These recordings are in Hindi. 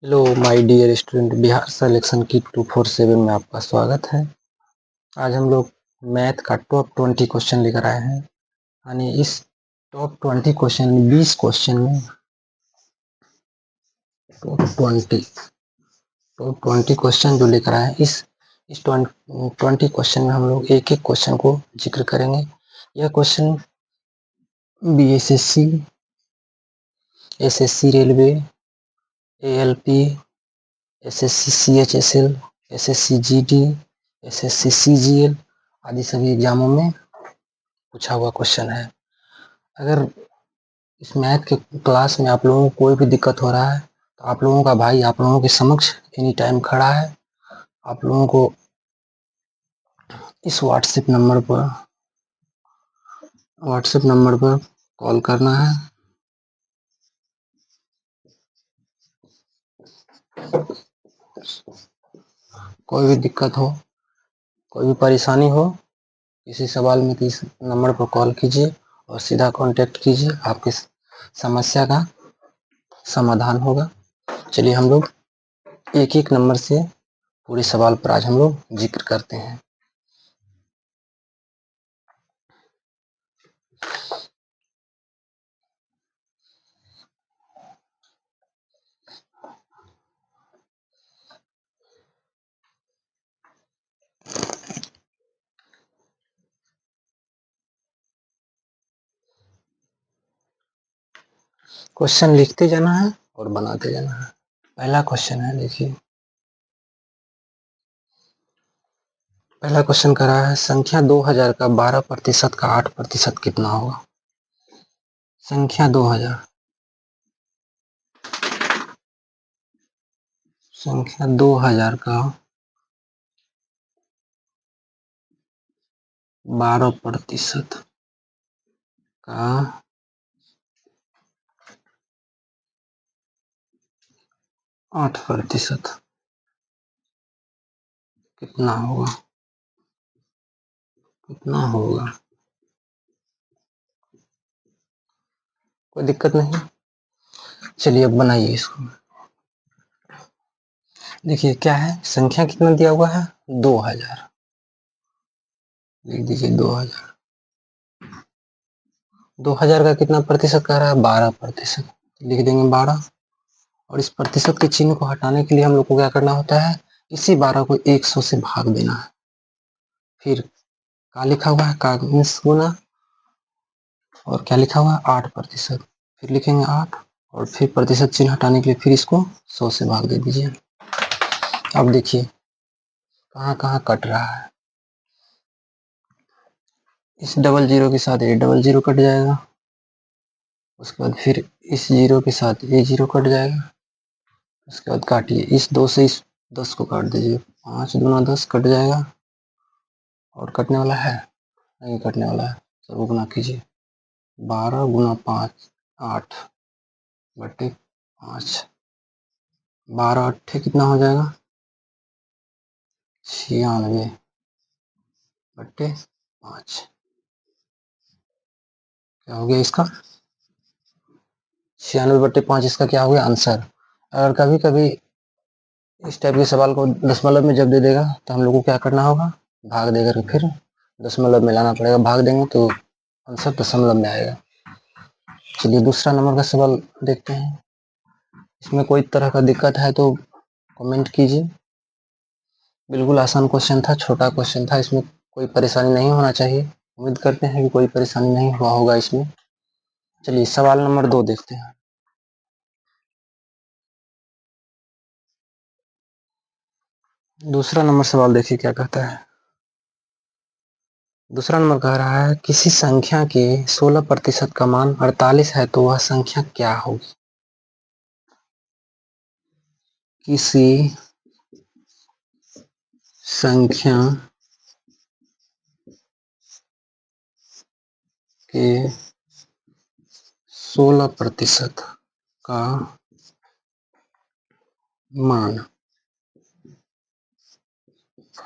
Hello my dear student, Bihar selection की 247 में आपका स्वागत है। आज हम लोग मैथ का टॉप 20 क्वेश्चन लेकर आए हैं। यानी इस टॉप 20 क्वेश्चन में 20 क्वेश्चन में टॉप 20 क्वेश्चन जो लेकर आए हैं, इस 20 क्वेश्चन में हम लोग एक एक क्वेश्चन को जिक्र करेंगे। यह question BSSC, SSC railway, ALP, SSC CHSL, SSC GD, SSC CGL आदि सभी एग्जामों में पूछा हुआ क्वेश्चन है। अगर इस मैथ के क्लास में आप लोगों को कोई भी दिक्कत हो रहा है तो आप लोगों का भाई आप लोगों के समक्ष एनी टाइम खड़ा है। आप लोगों को इस व्हाट्सएप नंबर पर कॉल करना है। कोई भी दिक्कत हो, कोई भी परेशानी हो, किसी सवाल में तो इस नंबर पर कॉल कीजिए और सीधा कांटेक्ट कीजिए, आपकी समस्या का समाधान होगा। चलिए हम लोग एक एक नंबर से पूरे सवाल पर आज हम लोग जिक्र करते हैं। क्वेश्चन लिखते जाना है और बनाते जाना है। पहला क्वेश्चन है, देखिए पहला क्वेश्चन कर रहा है संख्या 2000 का 12% का 8% कितना होगा। संख्या 2000 का 12% का 8% कितना होगा। कोई दिक्कत नहीं, चलिए अब बनाइए इसको। देखिए क्या है, संख्या कितना दिया हुआ है 2000, लिख दीजिए 2000 का कितना प्रतिशत कह रहा है 12%, लिख देंगे 12। और इस प्रतिशत के चिन्ह को हटाने के लिए हम लोग को क्या करना होता है, इसी 12 को 100 से भाग देना है। फिर क्या लिखा हुआ है, का गुना, और क्या लिखा हुआ है 8%, फिर लिखेंगे 8 और फिर प्रतिशत चिन्ह हटाने के लिए फिर इसको 100 से भाग दे दीजिए। अब देखिए कहाँ कहाँ कट रहा है। इस डबल जीरो के साथ ये डबल जीरो कट जाएगा, उसके बाद फिर इस जीरो के साथ ये जीरो कट जाएगा, उसके बाद काटिए इस 2 से इस 10 को काट दीजिए, 5 दूना 10 कट जाएगा। और कटने वाला है, नहीं कटने वाला है, सब गुना कीजिए। 12 गुना 5 8 बटे 5, 12 अट्ठे कितना हो जाएगा 96 बटे 5। क्या हो गया इसका 96/5, इसका क्या हो गया आंसर। अगर कभी कभी इस टाइप के सवाल को दशमलव में जब दे देगा तो हम लोग को क्या करना होगा, भाग देकर के फिर दशमलव में लाना पड़ेगा। भाग देंगे तो आंसर दशमलव में आएगा। चलिए दूसरा नंबर का सवाल देखते हैं। इसमें कोई तरह का दिक्कत है तो कमेंट कीजिए। बिल्कुल आसान क्वेश्चन था, छोटा क्वेश्चन था, इसमें कोई परेशानी नहीं होना चाहिए। उम्मीद करते हैं कि कोई परेशानी नहीं हुआ होगा इसमें। चलिए सवाल नंबर 2 देखते हैं। दूसरा नंबर सवाल देखिए क्या कहता है। दूसरा नंबर कह रहा है किसी संख्या के 16% का मान 48 है तो वह संख्या क्या होगी। किसी संख्या के 16% का मान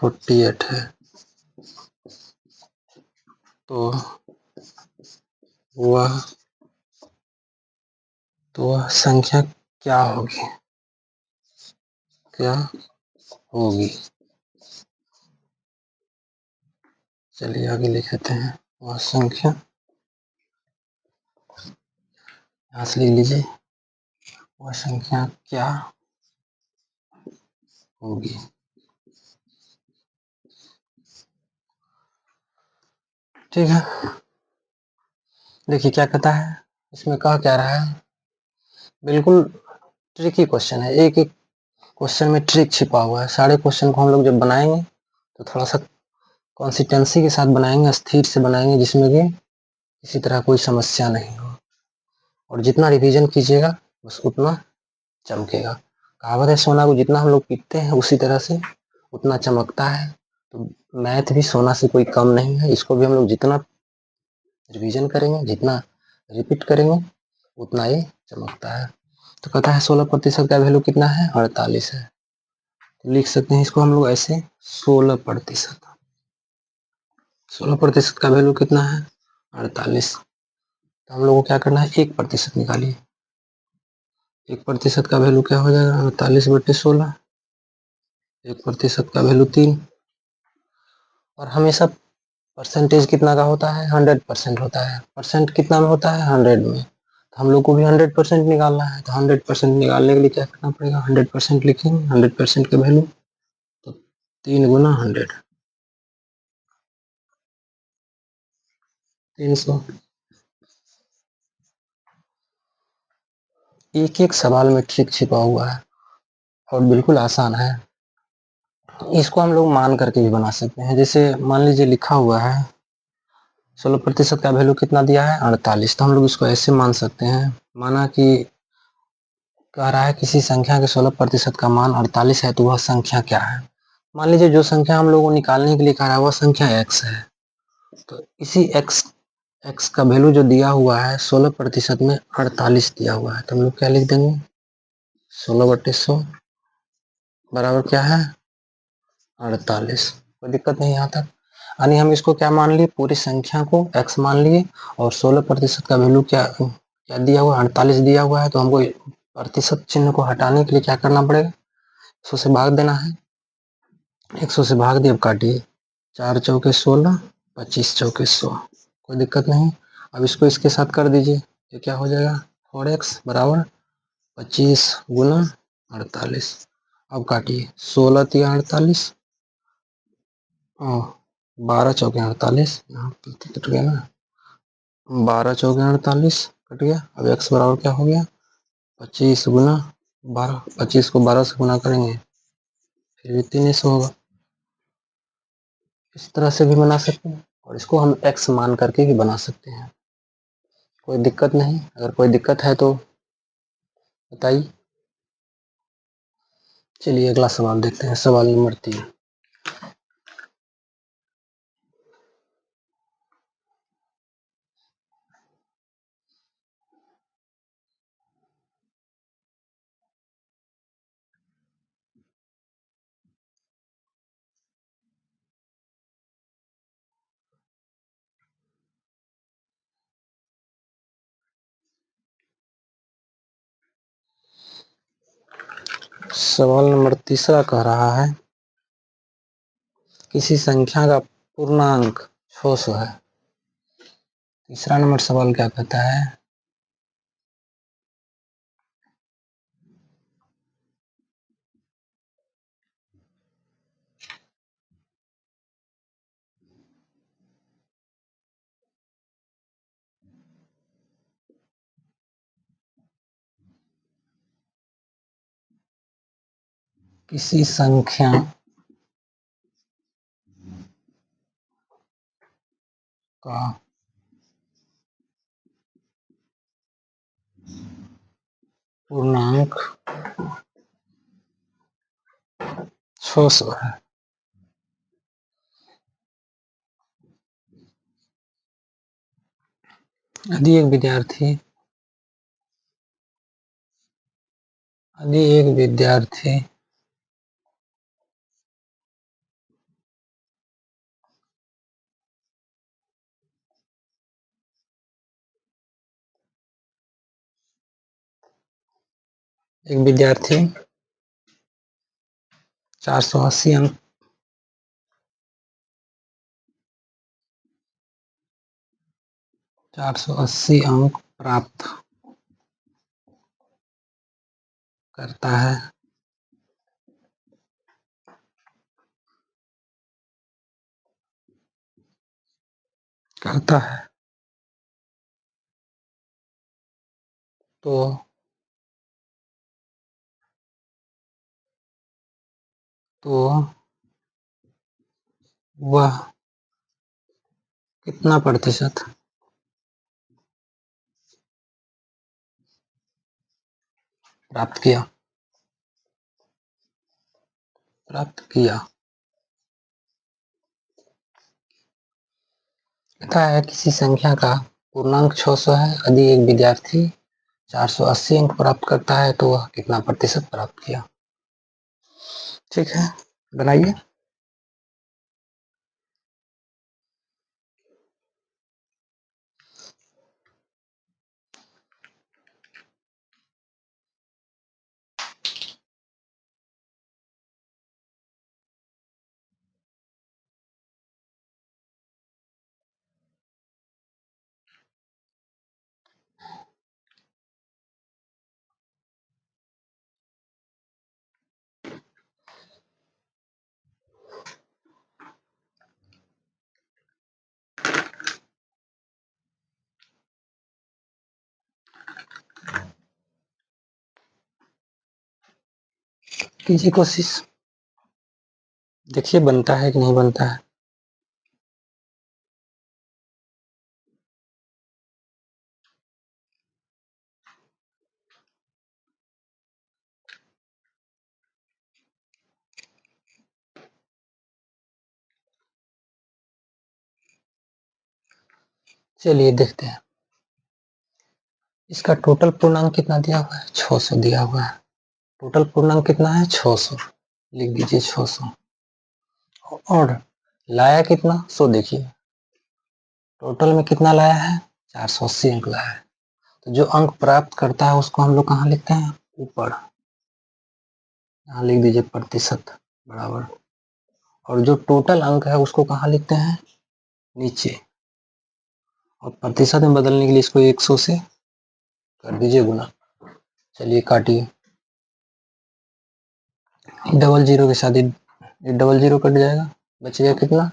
48 है तो वह संख्या क्या होगी। क्या होगी। चलिए आगे लिखते हैं, वह संख्या, यहाँ से लिख लीजिए, वह संख्या क्या होगी। ठीक है, देखिए क्या कहता है, इसमें कहा क्या रहा है, बिल्कुल ट्रिकी क्वेश्चन है, एक एक क्वेश्चन में ट्रिक छिपा हुआ है। सारे क्वेश्चन को हम लोग जब बनाएंगे तो थोड़ा सा कंसिस्टेंसी के साथ बनाएंगे, स्थिर से बनाएंगे, जिसमें कि किसी तरह कोई समस्या नहीं हो, और जितना रिवीजन कीजिएगा बस उतना चमकेगा। कहावत है, सोना को जितना हम लोग पीटते हैं उसी तरह से उतना चमकता है। तो मैथ भी सोना से कोई कम नहीं है, इसको भी हम लोग जितना रिवीजन करेंगे, जितना रिपीट करेंगे, उतना ही चमकता है। तो कहता है 16% का वैल्यू कितना है, 48 है। तो लिख सकते हैं इसको हम लोग ऐसे, 16%। 16% का वैल्यू कितना है, 48। तो हम लोग को क्या करना है, 1% निकालिए। 1% का वैल्यू क्या हो जाएगा, 48/16। 1% का वैल्यू 3। और हमेशा परसेंटेज कितना का होता है, 100% होता है। परसेंट कितना में होता है, 100 में। तो हम लोग को भी 100% निकालना है। तो 100% निकालने के लिए क्या करना पड़ेगा, 100% लिखेंगे, 100% का वैल्यू, तो 3 गुना 100, 300। एक एक सवाल में ट्रिक छिपा हुआ है और बिल्कुल आसान है। इसको हम लोग मान करके भी बना सकते हैं। जैसे मान लीजिए लिखा हुआ है 16% का वैल्यू कितना दिया है, 48। तो हम लोग इसको ऐसे मान सकते हैं, माना कि कह रहा है किसी संख्या के 16% का मान 48 है, तो वह संख्या क्या है। मान लीजिए जो संख्या हम लोग को निकालने के लिए कह रहा है वह संख्या x है। तो इसी x का वैल्यू जो दिया हुआ है 16% में 48 दिया हुआ है, तो हम लोग क्या लिख देंगे, 16/100 बराबर क्या है, 48। कोई दिक्कत नहीं यहाँ तक। यानी हम इसको क्या मान लिए, पूरी संख्या को x मान लिए, और 16% का वैल्यू क्या क्या दिया हुआ है, 48 दिया हुआ है। तो हमको प्रतिशत चिन्ह को हटाने के लिए क्या करना पड़ेगा, 100 से भाग देना है। 100 से भाग दिए, अब काटिए, 4 चौके 16, 25 चौके 100। कोई दिक्कत नहीं। अब इसको इसके साथ कर दीजिए, ये क्या हो जाएगा, 4x बराबर 25 गुना 48। अब काटिए, 16 तिया 48, 12 चौके 48, यहाँ पे कट गया ना, 12 चौके 48 कट गया। अब x बराबर क्या हो गया, 25 गुना 12, 25 को 12 से गुना करेंगे फिर भी 300 होगा। इस तरह से भी बना सकते हैं, और इसको हम x मान करके भी बना सकते हैं। कोई दिक्कत नहीं, अगर कोई दिक्कत है तो बताइए। चलिए अगला सवाल देखते हैं, सवाल नंबर 3। सवाल नंबर तीसरा कह रहा है किसी संख्या का पूर्णांक 600 है। तीसरा नंबर सवाल क्या कहता है, किसी संख्या का पूर्णांक 600 है। यदि एक विद्यार्थी एक विद्यार्थी 480 अंक 480 अंक प्राप्त करता है तो वह कितना प्रतिशत प्राप्त किया कहता है किसी संख्या का पूर्णांक 600 है। यदि एक विद्यार्थी 480 अंक प्राप्त करता है तो वह कितना प्रतिशत प्राप्त किया। ठीक है, बनाइए। कीजिए कोशिश, देखिए बनता है कि नहीं बनता है। चलिए देखते हैं। इसका टोटल पूर्णांक कितना दिया हुआ है, 600 दिया हुआ है। टोटल पूर्णांक कितना है, 600, लिख दीजिए 600। और लाया कितना, 100। देखिए टोटल में कितना लाया है, 480 अंक लाया है। तो जो अंक प्राप्त करता है उसको हम लोग कहाँ लिखते हैं, ऊपर। यहाँ लिख दीजिए प्रतिशत बराबर। और जो टोटल अंक है उसको कहाँ लिखते हैं, नीचे। और प्रतिशत में बदलने के लिए इसको 100 से कर दीजिए गुना। चलिए काटिए, डबल जीरो के साथ ये डबल जीरो कट जाएगा, बचेगा कितना,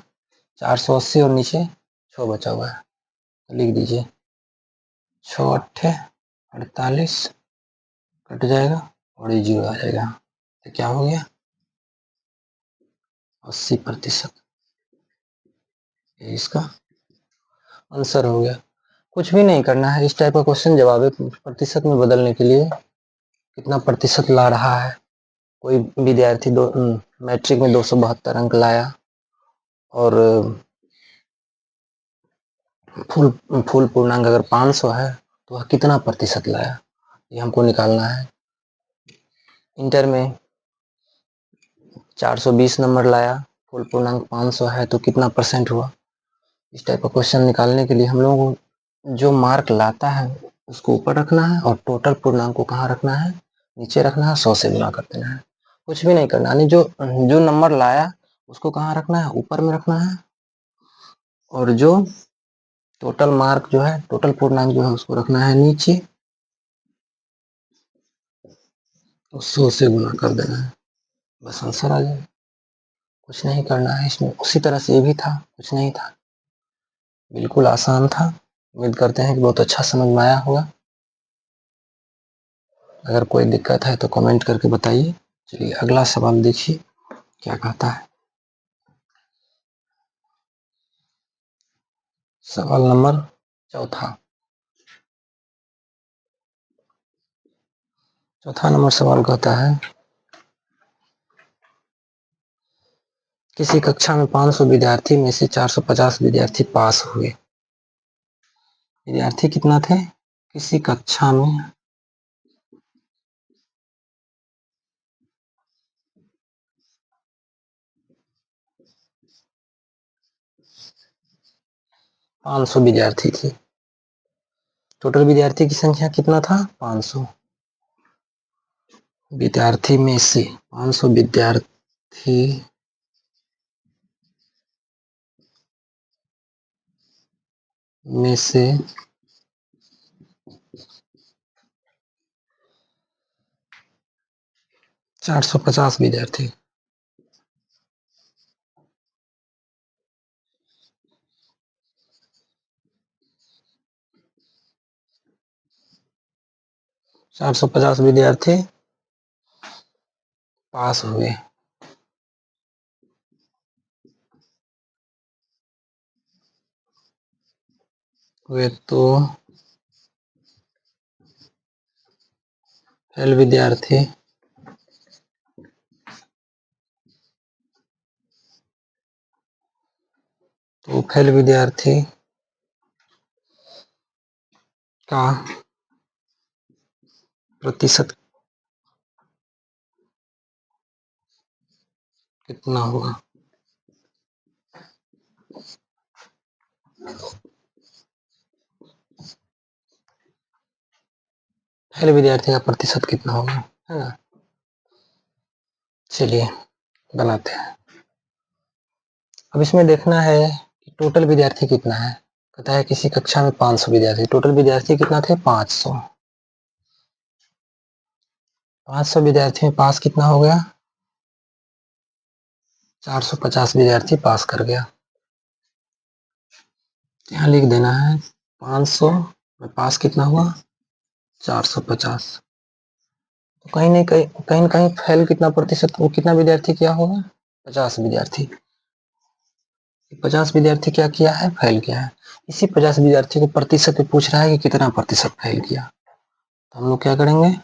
480 और नीचे 6 बचा हुआ है। तो लिख दीजिए 6 अट्ठे 48, कट जाएगा और ये जीरो आ जाएगा। तो क्या हो गया, 80%। ये इसका आंसर हो गया। कुछ भी नहीं करना है, इस टाइप का क्वेश्चन जवाब प्रतिशत में बदलने के लिए कितना प्रतिशत ला रहा है। कोई विद्यार्थी मैट्रिक में 272 अंक लाया और फुल पूर्णांक अगर 500 है तो वह कितना प्रतिशत लाया, ये हमको निकालना है। इंटर में 420 नंबर लाया, फुल पूर्णांक 500 है तो कितना परसेंट हुआ। इस टाइप का क्वेश्चन निकालने के लिए हम लोगों को जो मार्क लाता है उसको ऊपर रखना है और टोटल पूर्णांक को कहाँ रखना है, नीचे रखना है, 100 से गुणा कर देना है। कुछ भी नहीं करना, यानी जो नंबर लाया उसको कहाँ रखना है, ऊपर में रखना है। और जो टोटल मार्क जो है, टोटल पूर्णांक जो है उसको रखना है नीचे, 100 से गुणा कर देना है, बस आंसर आ जाएगा। कुछ नहीं करना है इसमें। उसी तरह से ये भी था, कुछ नहीं था, बिल्कुल आसान था। उम्मीद करते हैं कि बहुत अच्छा समझ में आया होगा। अगर कोई दिक्कत है तो कमेंट करके बताइए। चलिए अगला सवाल देखिए क्या कहता है। सवाल नंबर चौथा नंबर सवाल कहता है किसी कक्षा में 500 विद्यार्थी में से 450 विद्यार्थी पास हुए। विद्यार्थी कितना थे, किसी कक्षा में 500 विद्यार्थी थे। टोटल विद्यार्थी की संख्या कितना था, 500। विद्यार्थी में से 500 विद्यार्थी में से 450 विद्यार्थी 450 विद्यार्थी पास हुए तो फेल विद्यार्थी का प्रतिशत कितना होगा? फेल विद्यार्थी का प्रतिशत कितना होगा, है ना? चलिए बनाते हैं। अब इसमें देखना है कि टोटल विद्यार्थी कितना है। कहता है किसी कक्षा में 500 विद्यार्थी, टोटल विद्यार्थी कितना थे? 500। 500 विद्यार्थी में पास कितना हो गया? 450 विद्यार्थी पास कर गया। यहाँ लिख देना है 500 में पास कितना हुआ? 450। तो कहीं फेल कितना प्रतिशत, वो कितना विद्यार्थी क्या होगा? 50 विद्यार्थी। 50 विद्यार्थी क्या किया है? फेल किया है। इसी 50 विद्यार्थी को प्रतिशत में पूछ रहा है कि कितना प्रतिशत फेल किया। तो हम लोग क्या करेंगे?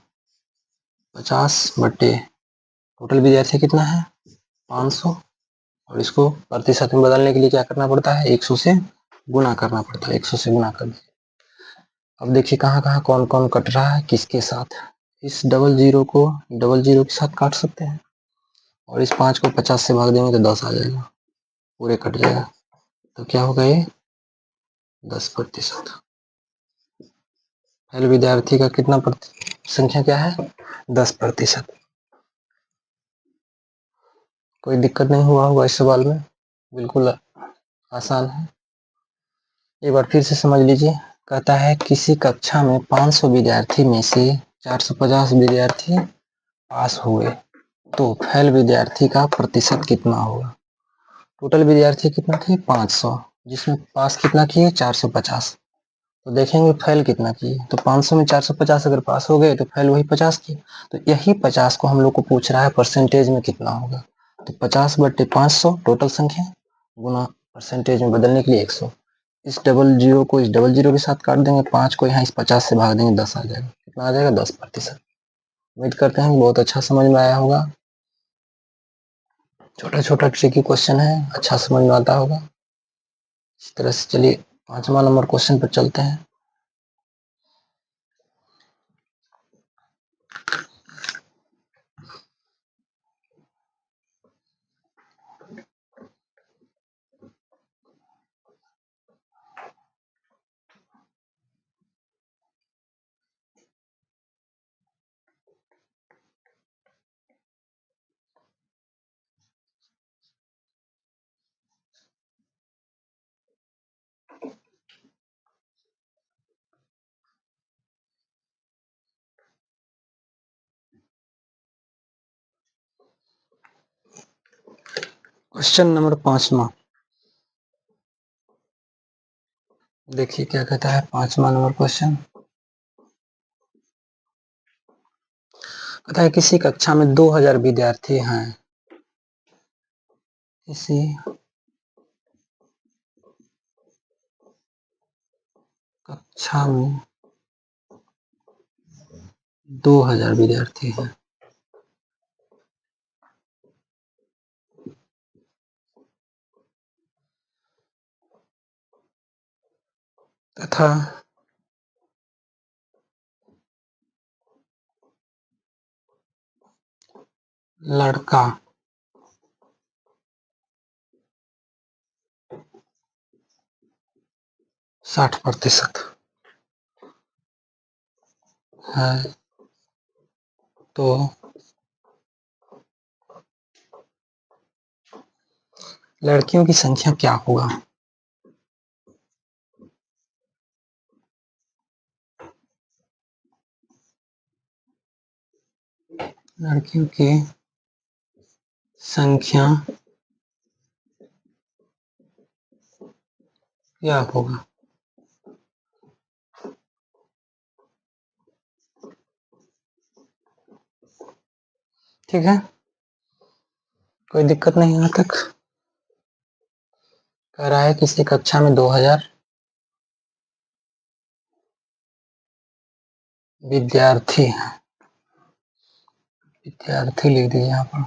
50 बटे टोटल विद्यार्थी कितना है? 500, और इसको प्रतिशत में बदलने के लिए क्या करना पड़ता है? 100 से गुना करना पड़ता है। 100 से गुना कर। अब देखिए कहाँ कहाँ कौन कौन कट रहा है, किसके साथ। इस डबल जीरो को डबल जीरो के साथ काट सकते हैं, और इस 5 को 50 से भाग देंगे तो 10 आ जाएगा, पूरे कट जाएगा। तो क्या होगा ये? 10%। फेल विद्यार्थी का कितना संख्या क्या है? 10%। कोई दिक्कत नहीं हुआ होगा इस सवाल में, बिल्कुल आसान है। एक बार फिर से समझ लीजिए। कहता है किसी कक्षा में 500 विद्यार्थी में से 450 विद्यार्थी पास हुए तो फेल विद्यार्थी का प्रतिशत कितना होगा? टोटल विद्यार्थी कितना थे? 500, जिसमें पास कितना किए? 450। तो देखेंगे फेल कितना किए। तो 500 में 450 अगर पास हो गए तो फेल वही 50 किए। तो यही 50 को हम लोग को पूछ रहा है परसेंटेज में कितना होगा। तो 50 बटे 500 टोटल संख्या गुना परसेंटेज में बदलने के लिए 100। इस डबल जीरो को इस डबल जीरो के साथ काट देंगे, 5 को यहाँ इस 50 से भाग देंगे, 10 आ जाएगा। कितना आ जाएगा? 10%। उम्मीद करते हैं बहुत अच्छा समझ में आया होगा। छोटा छोटा ट्रिकी क्वेश्चन है, अच्छा समझ में आता होगा। इस तरह से चलिए 5वां नंबर क्वेश्चन पर चलते हैं। क्वेश्चन नंबर 5वां देखिए क्या कहता है। 5वां नंबर क्वेश्चन कहता है किसी कक्षा में 2000 विद्यार्थी हैं। किसी कक्षा में 2000 विद्यार्थी हैं तथा लड़का 60% है, तो लड़कियों की संख्या क्या होगा? लड़कियों की संख्या क्या होगा? ठीक है, कोई दिक्कत नहीं यहाँ तक। कह रहा है किसी कक्षा में 2000 विद्यार्थी हैं। विद्यार्थी लिख दीजिए यहाँ पर।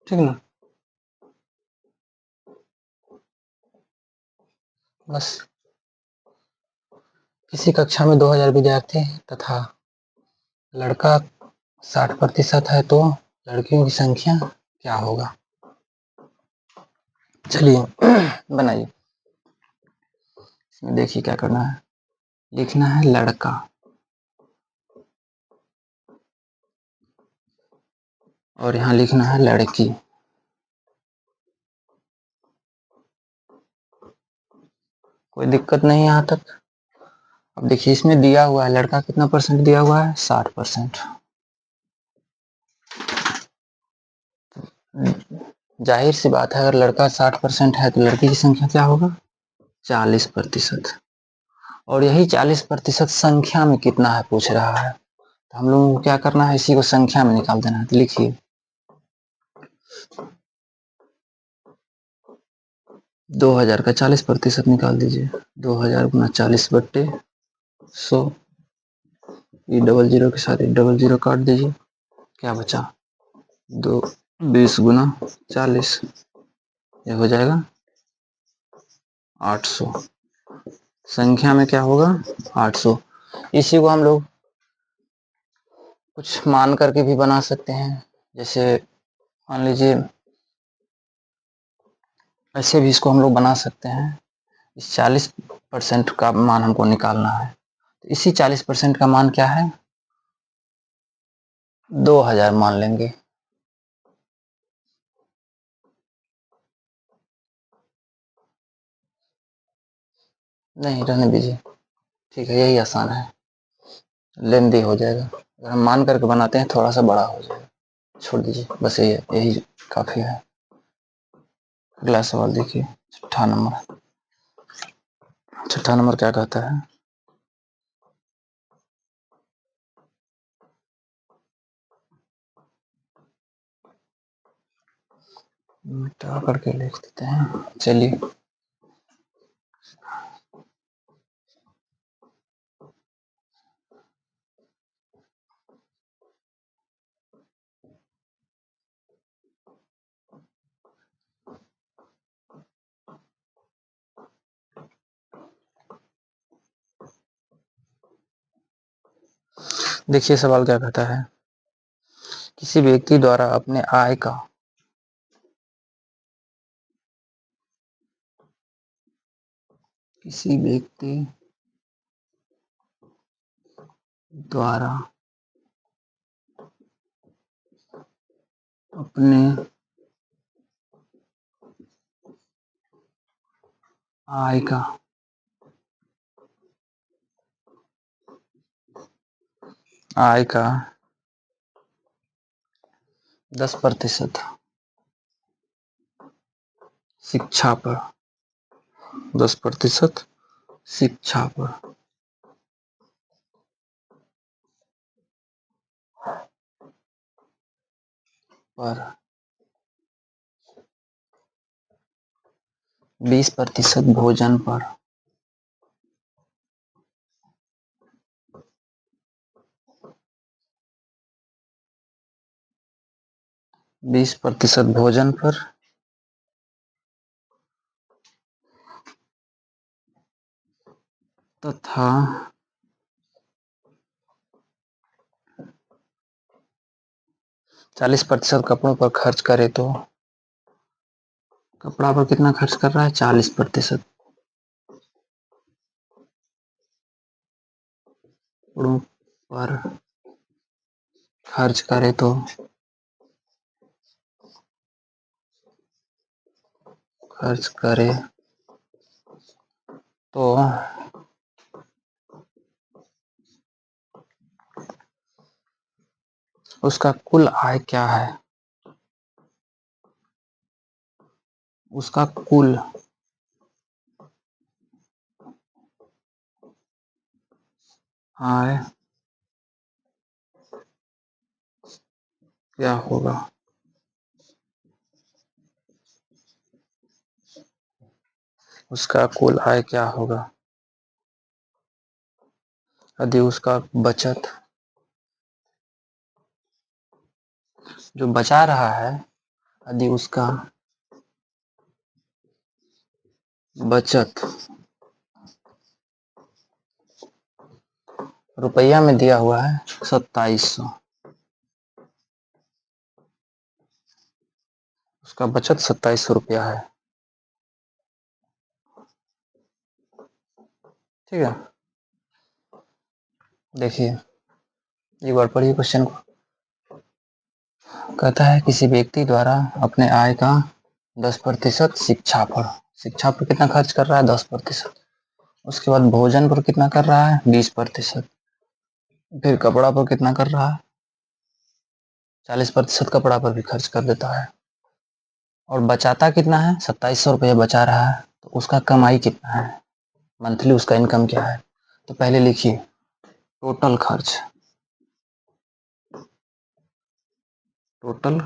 ठीक ना? बस किसी कक्षा में 2000 विद्यार्थी हैं तथा लड़का 60% है, तो लड़कियों की संख्या क्या होगा? चलिए बनाइए। इसमें देखिए क्या करना है, लिखना है लड़का और यहाँ लिखना है लड़की। कोई दिक्कत नहीं यहाँ तक। अब देखिए इसमें दिया हुआ है लड़का कितना परसेंट दिया हुआ है, 60%। जाहिर सी बात है, अगर लड़का 60% है तो लड़की की संख्या क्या होगा, 40%। और यही 40% संख्या में कितना है पूछ रहा है, तो हम लोगों को क्या करना है, इसी को संख्या में निकाल देना है। तो लिखिए 2000 का 40% निकाल दीजिए। 2000 गुना 40/100। ये डबल जीरो के साथ डबल जीरो काट दीजिए, क्या बचा, 20 गुना 40, ये हो जाएगा 800। संख्या में क्या होगा, 800। इसी को हम लोग कुछ मान करके भी बना सकते हैं, जैसे मान लीजिए ऐसे भी इसको हम लोग बना सकते हैं। इस 40% का मान हमको निकालना है, तो इसी 40% का मान क्या है, 2000 मान लेंगे। नहीं रहने दीजिए, ठीक है, यही आसान है, लेंदी हो जाएगा। अगर हम मान करके बनाते हैं थोड़ा सा बड़ा हो जाएगा, छोड़ दीजिए, बस यही काफ़ी है। अगला सवाल देखिए, छठा नंबर। छठा नंबर क्या कहता है, मिटा करके लिख देते हैं। चलिए देखिए सवाल क्या कहता है, किसी व्यक्ति द्वारा अपने आय का किसी व्यक्ति द्वारा अपने आय का 10% शिक्षा पर, 10% शिक्षा पर 20% भोजन पर, 20% भोजन पर तथा 40% कपड़ों पर खर्च करे, तो कपड़ा पर कितना खर्च कर रहा है, 40%। पर खर्च करे तो उसका कुल आय क्या है? उसका कुल आय क्या होगा? उसका कुल आय क्या होगा यदि उसका बचत जो बचा रहा है, यदि उसका बचत रुपया में दिया हुआ है 2700, उसका बचत 2700 रुपया है। ठीक है, देखिए एक बार पढ़िए क्वेश्चन को। कहता है किसी व्यक्ति द्वारा अपने आय का 10% शिक्षा पर कितना खर्च कर रहा है? 10%। उसके बाद भोजन पर कितना कर रहा है? 20%। फिर कपड़ा पर कितना कर रहा है? 40% कपड़ा पर भी खर्च कर देता है। और बचाता कितना है? 2700 रुपये बचा रहा है। तो उसका कमाई कितना है? मंथली उसका इनकम क्या है? तो पहले लिखिए टोटल खर्च, टोटल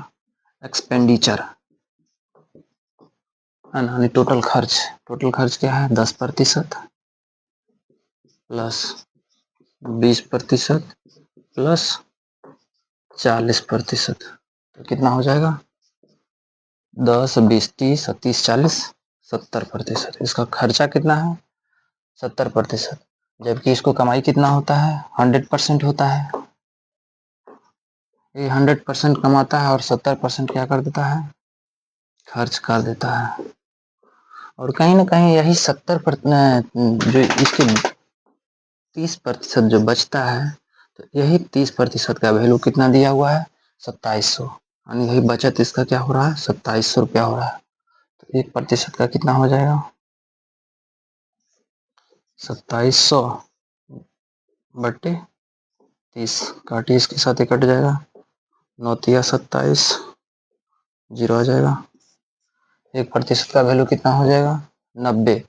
एक्सपेंडिचर है ना, टोटल खर्च क्या है? 10% प्लस 20% प्लस 40%। तो कितना हो जाएगा? 10, 20, 30, 30, 40, 70%। इसका खर्चा कितना है? 70%। जबकि इसको कमाई कितना होता है? 100% होता है। ये 100% कमाता है और 70% क्या कर देता है? खर्च कर देता है। और कहीं ना कहीं यही 70% जो इसके 30% जो बचता है, तो यही 30% का वैल्यू कितना दिया हुआ है? 2700। यानी यही बचत इसका क्या हो रहा है? 2700 रुपया हो रहा है। तो 1% का कितना हो जाएगा? 2700 बटे 30, काटिए इसके साथ ही कट जाएगा। 9 तिया 27, 0 आ जाएगा। 1% का वैल्यू कितना हो जाएगा? 90।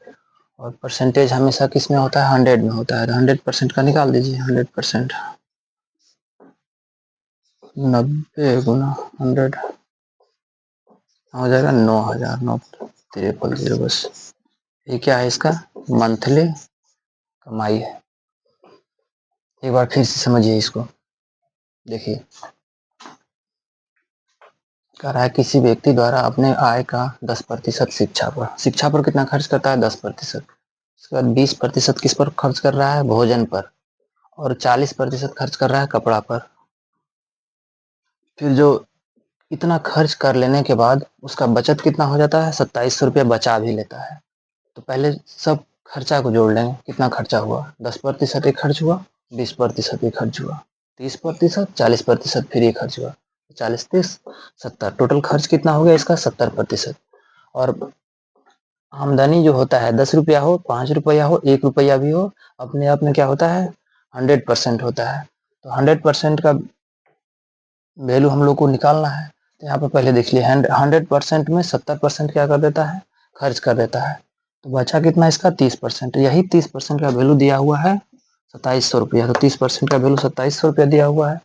और परसेंटेज हमेशा किस में होता है? 100 में होता है। तो 100% का निकाल दीजिए। 100% 90 गुना 100 हो जाएगा 9000। 9 3 0 बस। ये क्या है? इसका मंथली कमाई है। एक बार फिर से समझिए इसको। देखिए कह रहा है किसी व्यक्ति द्वारा अपने आय का 10% शिक्षा पर कितना खर्च करता है? 10%। उसके बाद 20% किस पर खर्च कर रहा है? भोजन पर। और 40% खर्च कर रहा है कपड़ा पर। फिर जो इतना खर्च कर लेने के बाद उसका बचत कितना हो जाता है? 2700 रुपया बचा भी लेता है। तो पहले सब खर्चा को जोड़ लेंगे। कितना खर्चा हुआ? 10% ही खर्च हुआ, 20% ही खर्च हुआ, 30%, 40%, फिर ये खर्च हुआ। 40, 30, 70, टोटल खर्च कितना हो गया इसका? 70%। और आमदनी जो होता है 10 रुपया हो, 5 रुपया हो, 1 रुपया भी हो, अपने आप में क्या होता है? 100% होता है। तो 100% का वैल्यू हम लोग को निकालना है। तो यहाँ पर पहले देख लिए 100% में 70% क्या कर देता है? खर्च कर देता है। तो बचा कितना इसका? 30%। यही 30% का वैल्यू दिया हुआ है 2700 रुपया। तो 30% का वैल्यू 2700 रुपया दिया हुआ है।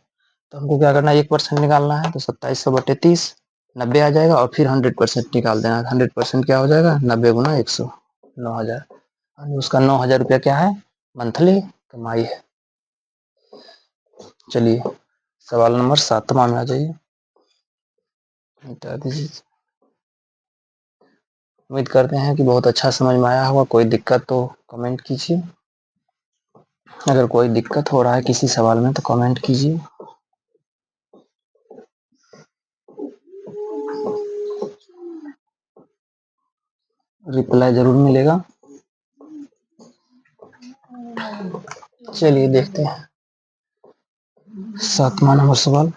तो हमको क्या करना है? 1% निकालना है। तो 2700 बटे 30, 90 आ जाएगा। और फिर 100% निकाल देना। 100% क्या हो जाएगा? 90 गुना 100, 9000। उसका 9000 रुपया क्या है? मंथली कमाई है। चलिए सवाल नंबर 7वां में आ जाइए। उम्मीद करते हैं कि बहुत अच्छा समझ में आया होगा। कोई दिक्कत तो कमेंट कीजिए। अगर कोई दिक्कत हो रहा है किसी सवाल में तो कमेंट कीजिए। रिप्लाई जरूर मिलेगा। चलिए देखते हैं। 7वां नंबर सवाल।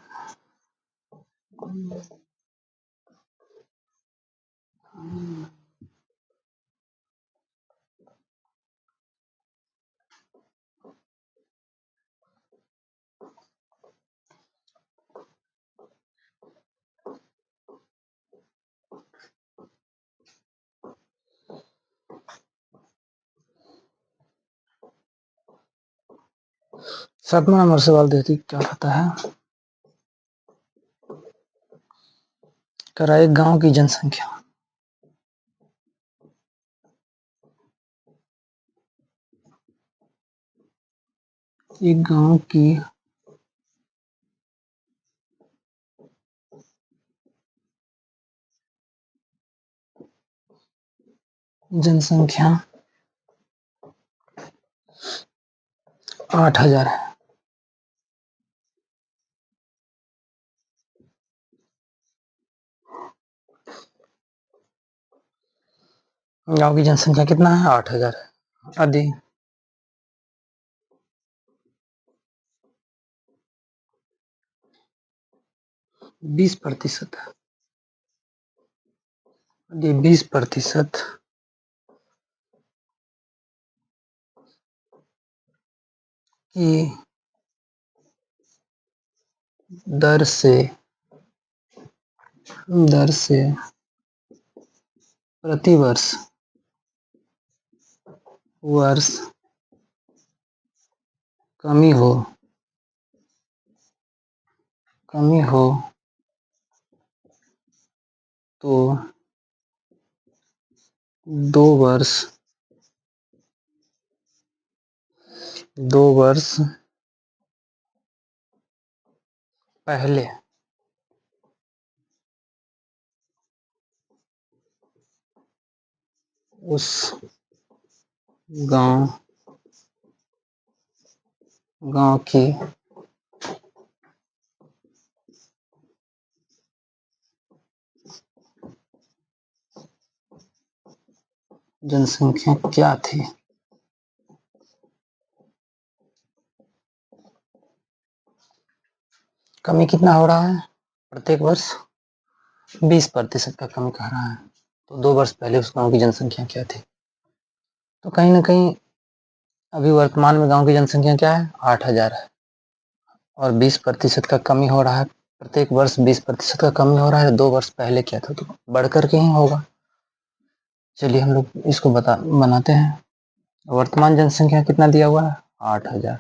सातवां नंबर सवाल देखिए क्या कहता है। कराए गांव की जनसंख्या। एक गांव की जनसंख्या 8,000 है। गांव की जनसंख्या कितना है? 8,000 है। आदि 20%। यदि 20% की दर से प्रति वर्ष कमी हो तो 2 वर्ष पहले उस गांव की जनसंख्या क्या थी? कमी कितना हो रहा है? प्रत्येक वर्ष 20% का कमी कह रहा है। तो 2 वर्ष पहले उस गांव की जनसंख्या क्या थी? तो कहीं ना कहीं अभी वर्तमान में गांव की जनसंख्या क्या है? 8,000 है। और 20% का कमी हो रहा है। प्रत्येक वर्ष 20% का कमी हो रहा है। 2 वर्ष पहले क्या था? तो बढ़कर के ही होगा। चलिए हम लोग इसको बनाते हैं। वर्तमान जनसंख्या कितना दिया हुआ है? 8,000।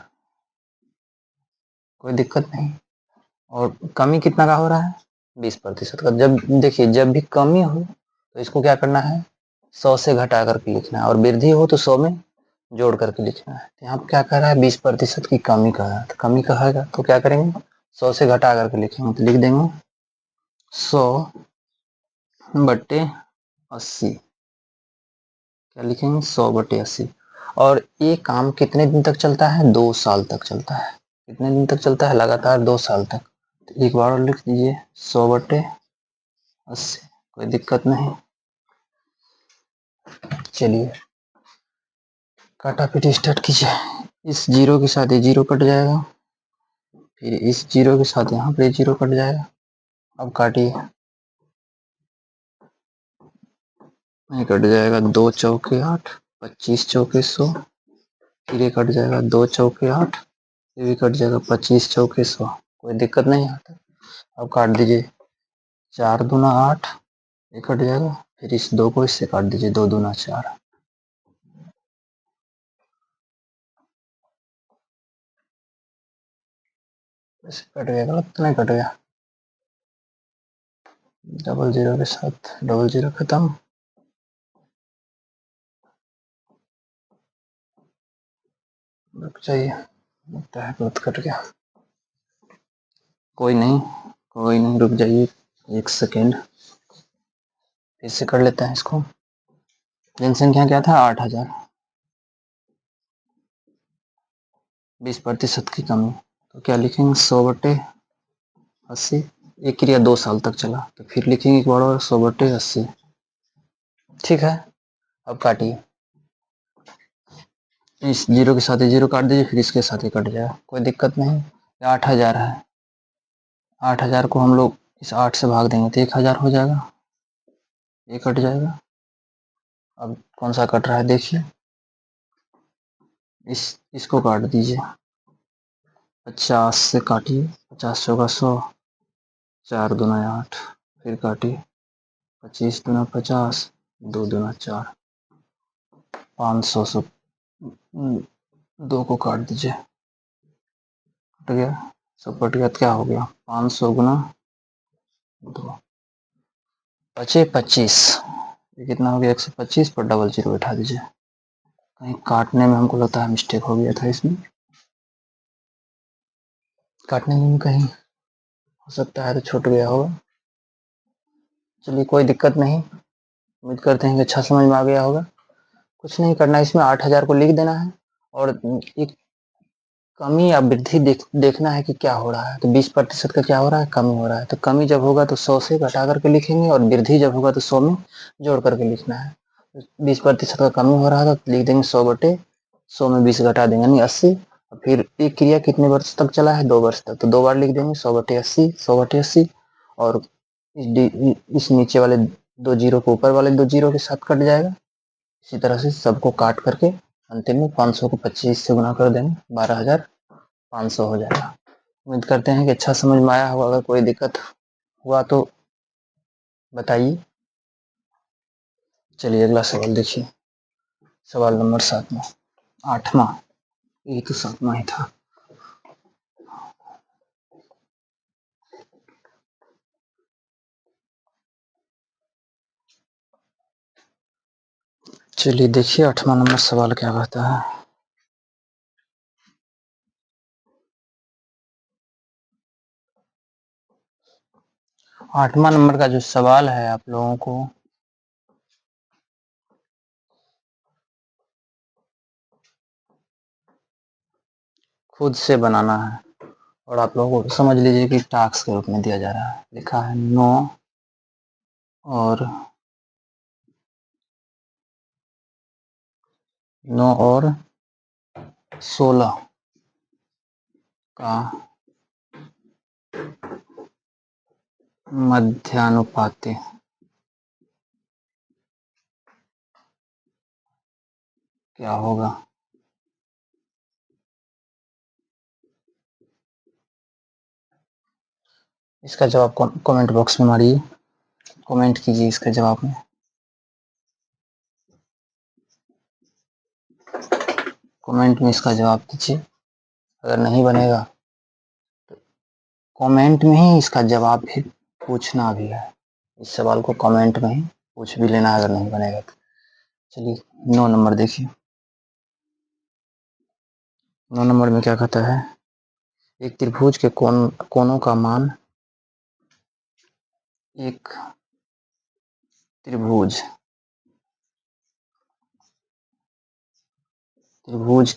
कोई दिक्कत नहीं। और कमी कितना का हो रहा है? 20% का। जब देखिए जब भी कमी हो तो इसको क्या करना है? 100 से घटा करके लिखना है। और वृद्धि हो तो 100 में जोड़ करके लिखना है। यहाँ पे क्या कह रहा है? 20% की कमी कह रहा है। तो कमी कहेगा तो क्या करेंगे? 100 से घटा करके लिखेंगे। तो लिख देंगे 100/80। क्या लिखेंगे? 100/80। और ये काम कितने दिन तक चलता है? 2 साल तक चलता है। कितने दिन तक चलता है? लगातार 2 साल तक। तो एक बार और लिख दीजिए 100/80। कोई दिक्कत नहीं। चलिए काटा पीटी स्टार्ट कीजिए। इस जीरो के साथ ये जीरो कट जाएगा। फिर इस जीरो के साथ यहाँ पे जीरो कट जाएगा। अब काटिए। नहीं कट जाएगा। 2 चौके 8, 25 चौके 100। फिर ये कट जाएगा 2 चौके 8, ये भी कट जाएगा 25 चौके 100। कोई दिक्कत नहीं आता। अब काट दीजिए। 4 दूना 8, ये कट जाएगा। फिर इस 2 को इससे काट दीजिए। 2 दूना 4, ऐसे कट गया। गलत तो नहीं कट गया? डबल जीरो के साथ डबल जीरो खत्म। रुक जाइए, लगता है गलत कट गया। कोई नहीं, रुक जाइए 1 सेकेंड। फिर से कर लेते हैं इसको। जनसंख्या क्या था? 8,000। 20% की कमी। तो क्या लिखेंगे? 100/80। ये क्रिया 2 साल तक चला। तो फिर लिखेंगे एक बार और 100/80। ठीक है। अब काटिए। इस जीरो के साथ ही जीरो काट दीजिए। फिर इसके साथ ही कट जाएगा। कोई दिक्कत नहीं। 8,000 है, 8,000 को हम लोग इस 8 से भाग देंगे तो 1,000 हो जाएगा, ये कट जाएगा। अब कौन सा कट रहा है देखिए, इसको काट दीजिए, 50 से काटिए, 50 चौका 100, 4 दूना 8, फिर काटिए, 25 दूना 50, 2 दूना 4, 500 से 2 को काट दीजिए, कट गया, सब कट गया तो क्या हो गया, 500 गुना 2, बचे 25, ये कितना हो गया 125 पर डबल जीरो बैठा दीजिए। कहीं काटने में हमको लगता है मिस्टेक हो गया था, इसमें काटने में कहीं हो सकता है तो छूट गया होगा। चलिए कोई दिक्कत नहीं, उम्मीद करते हैं कि अच्छा समझ में आ गया होगा। कुछ नहीं करना है, इसमें 8,000 को लिख देना है और एक कमी या वृद्धि देखना है कि क्या हो रहा है। तो 20% का क्या हो रहा है, कमी हो रहा है। तो कमी जब होगा तो 100 से घटा करके लिखेंगे और वृद्धि जब होगा तो 100 में जोड़ करके लिखना है। 20% का कमी हो रहा है तो लिख देंगे 100/100 में 20 घटा देंगे यानी 80। फिर एक क्रिया कितने वर्ष तक चला है, 2 वर्ष तक, तो 2 बार लिख देंगे 100/80, 100/80 और इस नीचे वाले 2 जीरो को ऊपर वाले 2 जीरो के साथ कट जाएगा। इसी तरह से सबको काट करके अंतिम में 500 को 25 से गुना कर देंगे, 12,500 हो जाएगा। उम्मीद करते हैं कि अच्छा समझ में आया होगा। अगर कोई दिक्कत हुआ तो बताइए। चलिए अगला सवाल देखिए, सवाल नंबर 7वां, 8वां, ये तो 7वां ही था। चलिए देखिए 8वां नंबर सवाल क्या कहता है। आठवां नंबर का जो सवाल है आप लोगों को खुद से बनाना है और आप लोगों को समझ लीजिए कि टास्क के रूप में दिया जा रहा है। लिखा है 9 और 16 का मध्यानुपाती क्या होगा। इसका जवाब कमेंट बॉक्स में मारिए, कमेंट कीजिए इसके जवाब में। कमेंट में इसका जवाब दीजिए। अगर नहीं बनेगा तो कमेंट में ही इसका जवाब भी पूछना भी है। इस सवाल को कमेंट में ही पूछ भी लेना अगर नहीं बनेगा तो। चलिए 9 नंबर देखिए, 9 नंबर में क्या कहता है, एक त्रिभुज के कोनों का मान, एक त्रिभुज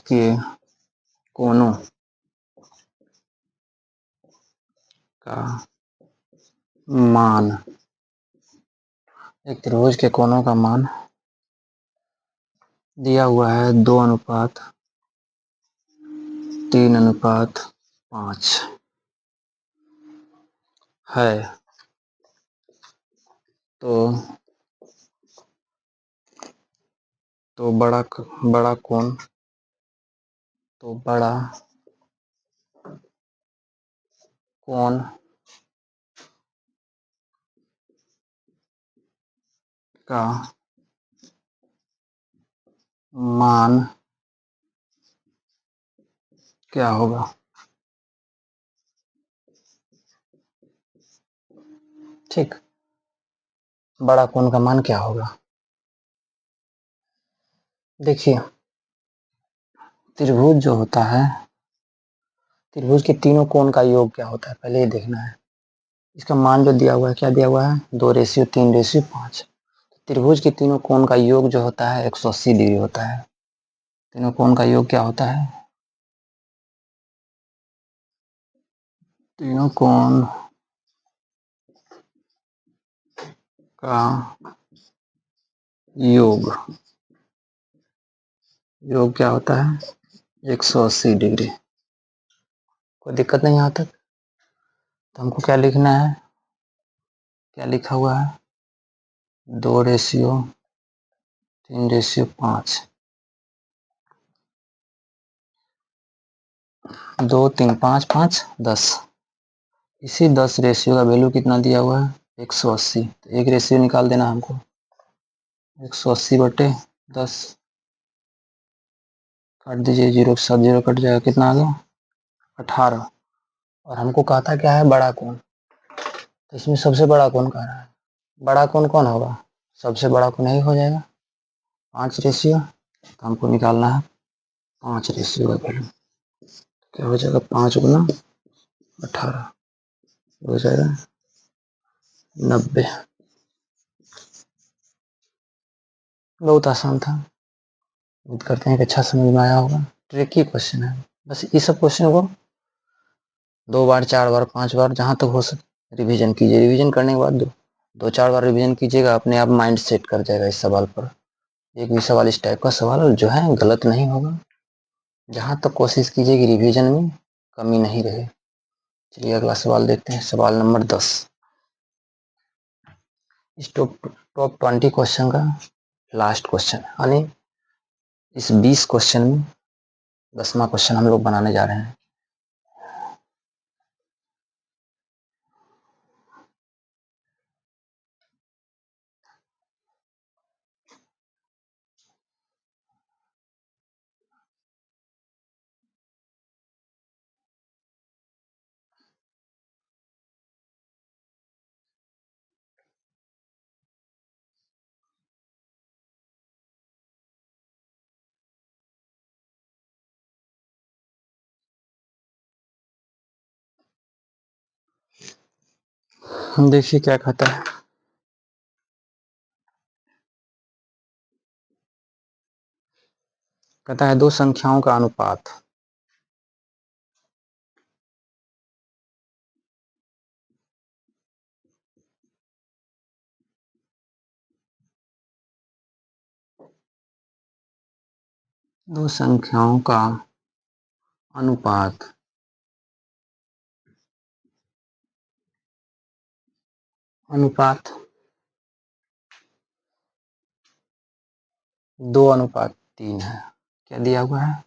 के कोनों का मान, एक त्रिभुज के कोनों का मान दिया हुआ है 2:3:5 है। तो बड़ा कोण, तो बड़ा कोण का मान क्या होगा। ठीक, बड़ा कोण का मान क्या होगा। देखिए त्रिभुज जो होता है, त्रिभुज के तीनों कोण का योग क्या होता है पहले ये देखना है। इसका मान जो दिया हुआ है, क्या दिया हुआ है, 2:3:5। त्रिभुज के तीनों कोण का योग जो होता है 180 डिग्री होता है। तीनों कोण का योग क्या होता है, तीनों कोण का योग क्या होता है 180 डिग्री। कोई दिक्कत नहीं यहाँ तक। तो हमको क्या लिखना है, क्या लिखा हुआ है, 2:3:5, 2 3 5 5 10। इसी 10 रेशियो का वैल्यू कितना दिया हुआ है, 180। तो एक रेशियो निकाल देना हमको, 180/10 काट दीजिए, 0 के साथ 0 कट जाएगा, कितना आ गया, 18। और हमको कहा था क्या है, बड़ा कोण। तो इसमें सबसे बड़ा कोण कह रहा है, बड़ा कोण कौन होगा, सबसे बड़ा कोण यही हो जाएगा, 5 रेशियो। तो हमको निकालना है 5 रेशियो का वैल्यू। क्या हो जाएगा, 5×18 हो जाएगा 90। बहुत आसान था, उम्मीद करते हैं कि अच्छा समझ में आया होगा। ट्रिकी क्वेश्चन है, बस इस सब क्वेश्चन को 2 बार 4 बार 5 बार जहाँ तक हो सके रिवीजन कीजिए। रिवीजन करने के बाद 2-4 बार रिवीजन कीजिएगा, अपने आप माइंड सेट कर जाएगा इस सवाल पर। एक भी सवाल इस टाइप का सवाल जो है गलत नहीं होगा। जहाँ तक कोशिश कीजिए कि रिवीजन में कमी नहीं रहे। चलिए अगला सवाल देखते हैं, सवाल नंबर 10। इस टॉप 20 क्वेश्चन का लास्ट क्वेश्चन, यानी इस 20 क्वेश्चन में 10वां क्वेश्चन हम लोग बनाने जा रहे हैं। देखिए क्या कहता है, कहता है दो संख्याओं का अनुपात दो संख्याओं का अनुपात अनुपात 2:3 है। क्या दिया हुआ है,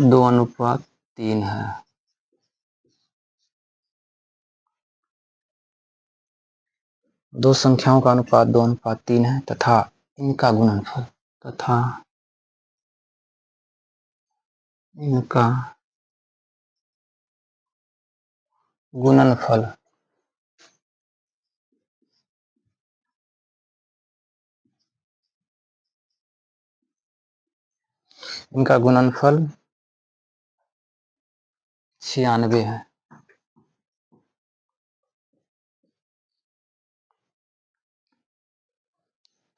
2:3 है। दो संख्याओं का अनुपात 2:3 है तथा इनका गुणनफल, तथा इनका गुणनफल इनका गुणनफल 96 है।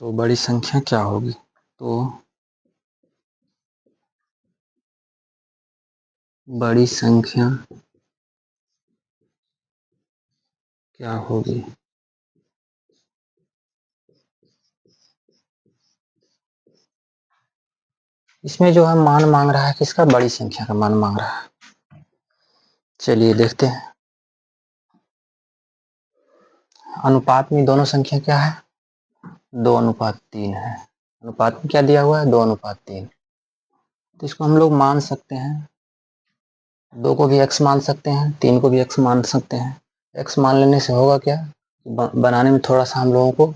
तो बड़ी संख्या क्या होगी, तो बड़ी संख्या क्या होगी, इसमें जो है मान मांग रहा है किसका, बड़ी संख्या का मान मांग रहा है। चलिए देखते हैं, अनुपात में दोनों संख्या क्या है, 2:3 है। अनुपात में क्या दिया हुआ है, 2:3। तो इसको हम लोग मान सकते हैं, 2 को भी x मान सकते हैं, 3 को भी x मान सकते हैं। x मान लेने से होगा क्या, बनाने में थोड़ा सा हम लोगों को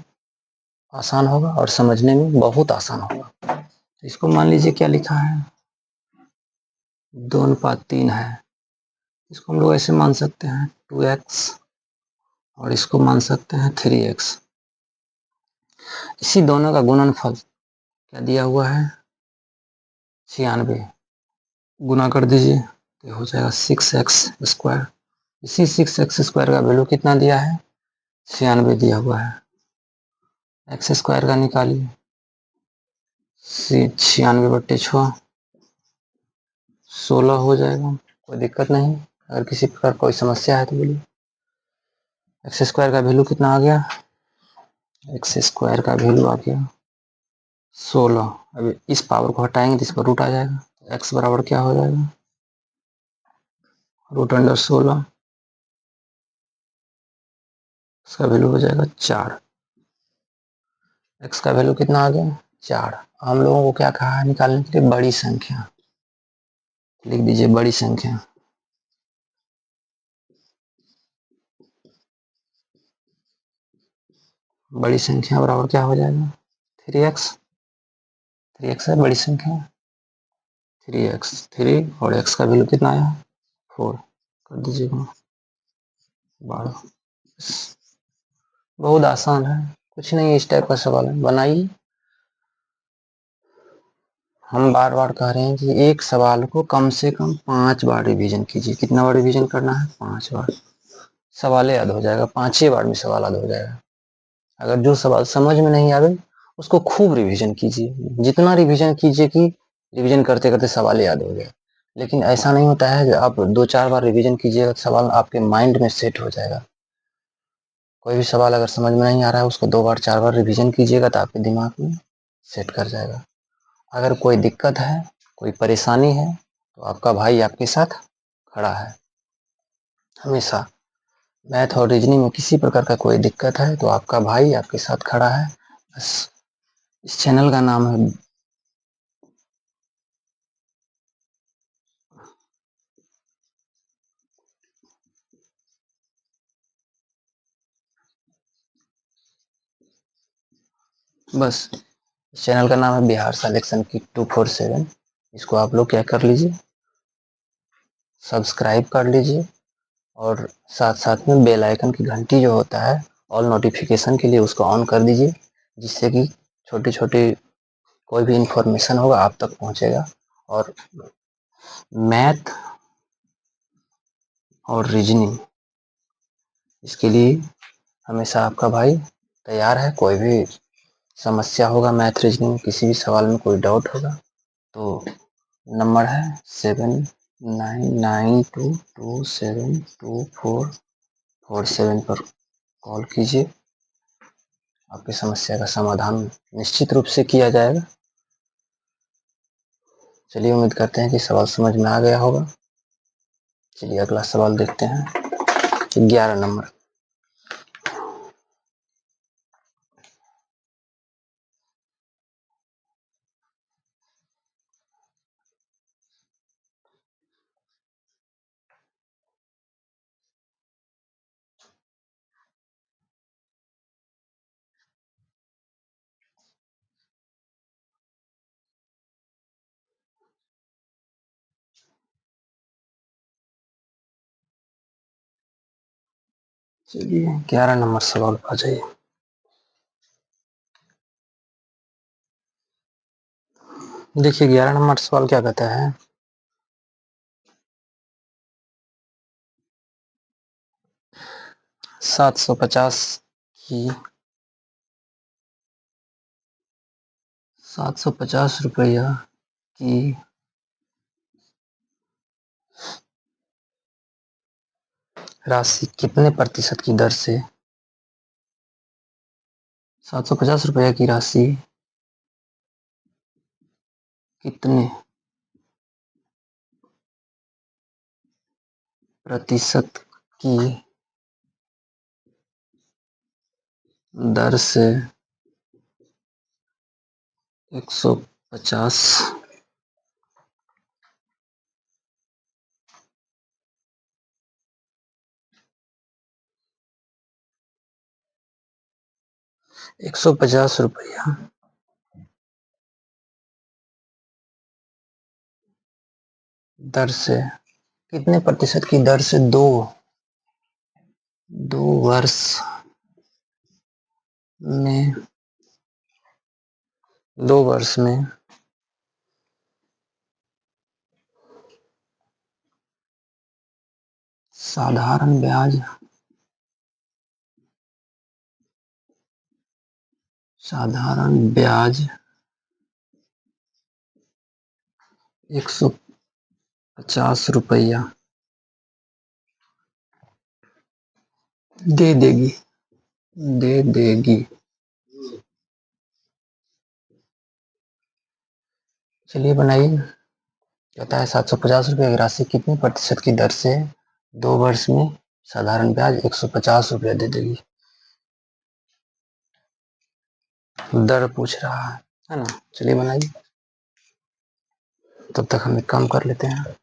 आसान होगा और समझने में बहुत आसान होगा। इसको मान लीजिए क्या लिखा है, 2:3 है। इसको हम लोग ऐसे मान सकते हैं 2x, और इसको मान सकते हैं 3x। इसी दोनों का गुणनफल क्या दिया हुआ है, 96। गुना कर दीजिए तो हो जाएगा 6x²। इसी 6x² का वैल्यू कितना दिया है, 96 दिया हुआ है। x² का निकालिए, 96/6 16 हो जाएगा। कोई दिक्कत नहीं, अगर किसी प्रकार कोई समस्या है तो बोलिए। x² का वैल्यू कितना आ गया, x² का वैल्यू आ गया 16। अभी इस पावर को हटाएंगे तो इस पर रूट आ जाएगा, x बराबर क्या हो जाएगा, रूट अंडर 16, इसका वैल्यू हो जाएगा 4। एक्स का वैल्यू कितना आ गया 4। हम लोगों को क्या कहा है निकालने के लिए बड़ी संख्या, लिख दीजिए बड़ी संख्या। बड़ी संख्या बराबर क्या हो जाएगा 3x। 3x है बड़ी संख्या, 3x 3 और x का वैल्यू कितना आया 4, कर दीजिएगा 12। बहुत आसान है, कुछ नहीं इस टाइप का सवाल है, बनाइए। हम बार बार कह रहे हैं कि एक सवाल को कम से कम 5 बार रिवीजन कीजिए। कितना बार रिवीजन करना है 5 बार, सवाल याद हो जाएगा, 5 बार में सवाल याद हो जाएगा। अगर जो सवाल समझ में नहीं आवे उसको खूब रिवीजन कीजिए, जितना रिवीजन कीजिए कि रिवीजन करते करते सवाल याद हो गया। लेकिन ऐसा नहीं होता है, आप 2-4 बार रिवीजन कीजिएगा सवाल आपके माइंड में सेट हो जाएगा। कोई भी सवाल अगर समझ में नहीं आ रहा है उसको 2 बार 4 बार रिवीजन कीजिएगा तो आपके दिमाग में सेट कर जाएगा। अगर कोई दिक्कत है, कोई परेशानी है तो आपका भाई आपके साथ खड़ा है हमेशा। मैथ और रीजनिंग में किसी प्रकार का कोई दिक्कत है तो आपका भाई आपके साथ खड़ा है। बस इस चैनल का नाम है बस इस चैनल का नाम है बिहार सिलेक्शन किट 247। इसको आप लोग क्या कर लीजिए, सब्सक्राइब कर लीजिए और साथ साथ में बेल आइकन की घंटी जो होता है ऑल नोटिफिकेशन के लिए उसको ऑन कर दीजिए, जिससे कि छोटी छोटी कोई भी इंफॉर्मेशन होगा आप तक पहुंचेगा। और मैथ और रीजनिंग इसके लिए हमेशा आपका भाई तैयार है। कोई भी समस्या होगा मैथ रीजनिंग में, किसी भी सवाल में कोई डाउट होगा तो नंबर है 7992272447 पर कॉल कीजिए, आपकी समस्या का समाधान निश्चित रूप से किया जाएगा। चलिए उम्मीद करते हैं कि सवाल समझ में आ गया होगा। चलिए अगला सवाल देखते हैं, 11 नंबर। चलिए 11 नंबर सवाल पर आ जाइए। देखिए 11 नंबर सवाल क्या कहता है, 750 की 750 रुपया की राशि कितने प्रतिशत की दर से 750 रुपया की राशि कितने प्रतिशत की दर से 150 150 रुपया दर से कितने प्रतिशत की दर से 2 वर्ष में 2 वर्ष में साधारण ब्याज साधारण ब्याज 150 रुपया दे देगी दे देगी। चलिए बनाइए। कहता है 750 रुपये की राशि कितने प्रतिशत की दर से 2 वर्ष में साधारण ब्याज 150 रुपया दे देगी। दर पूछ रहा है ना। चलिए बनाइए, तब तक हम एक काम कर लेते हैं।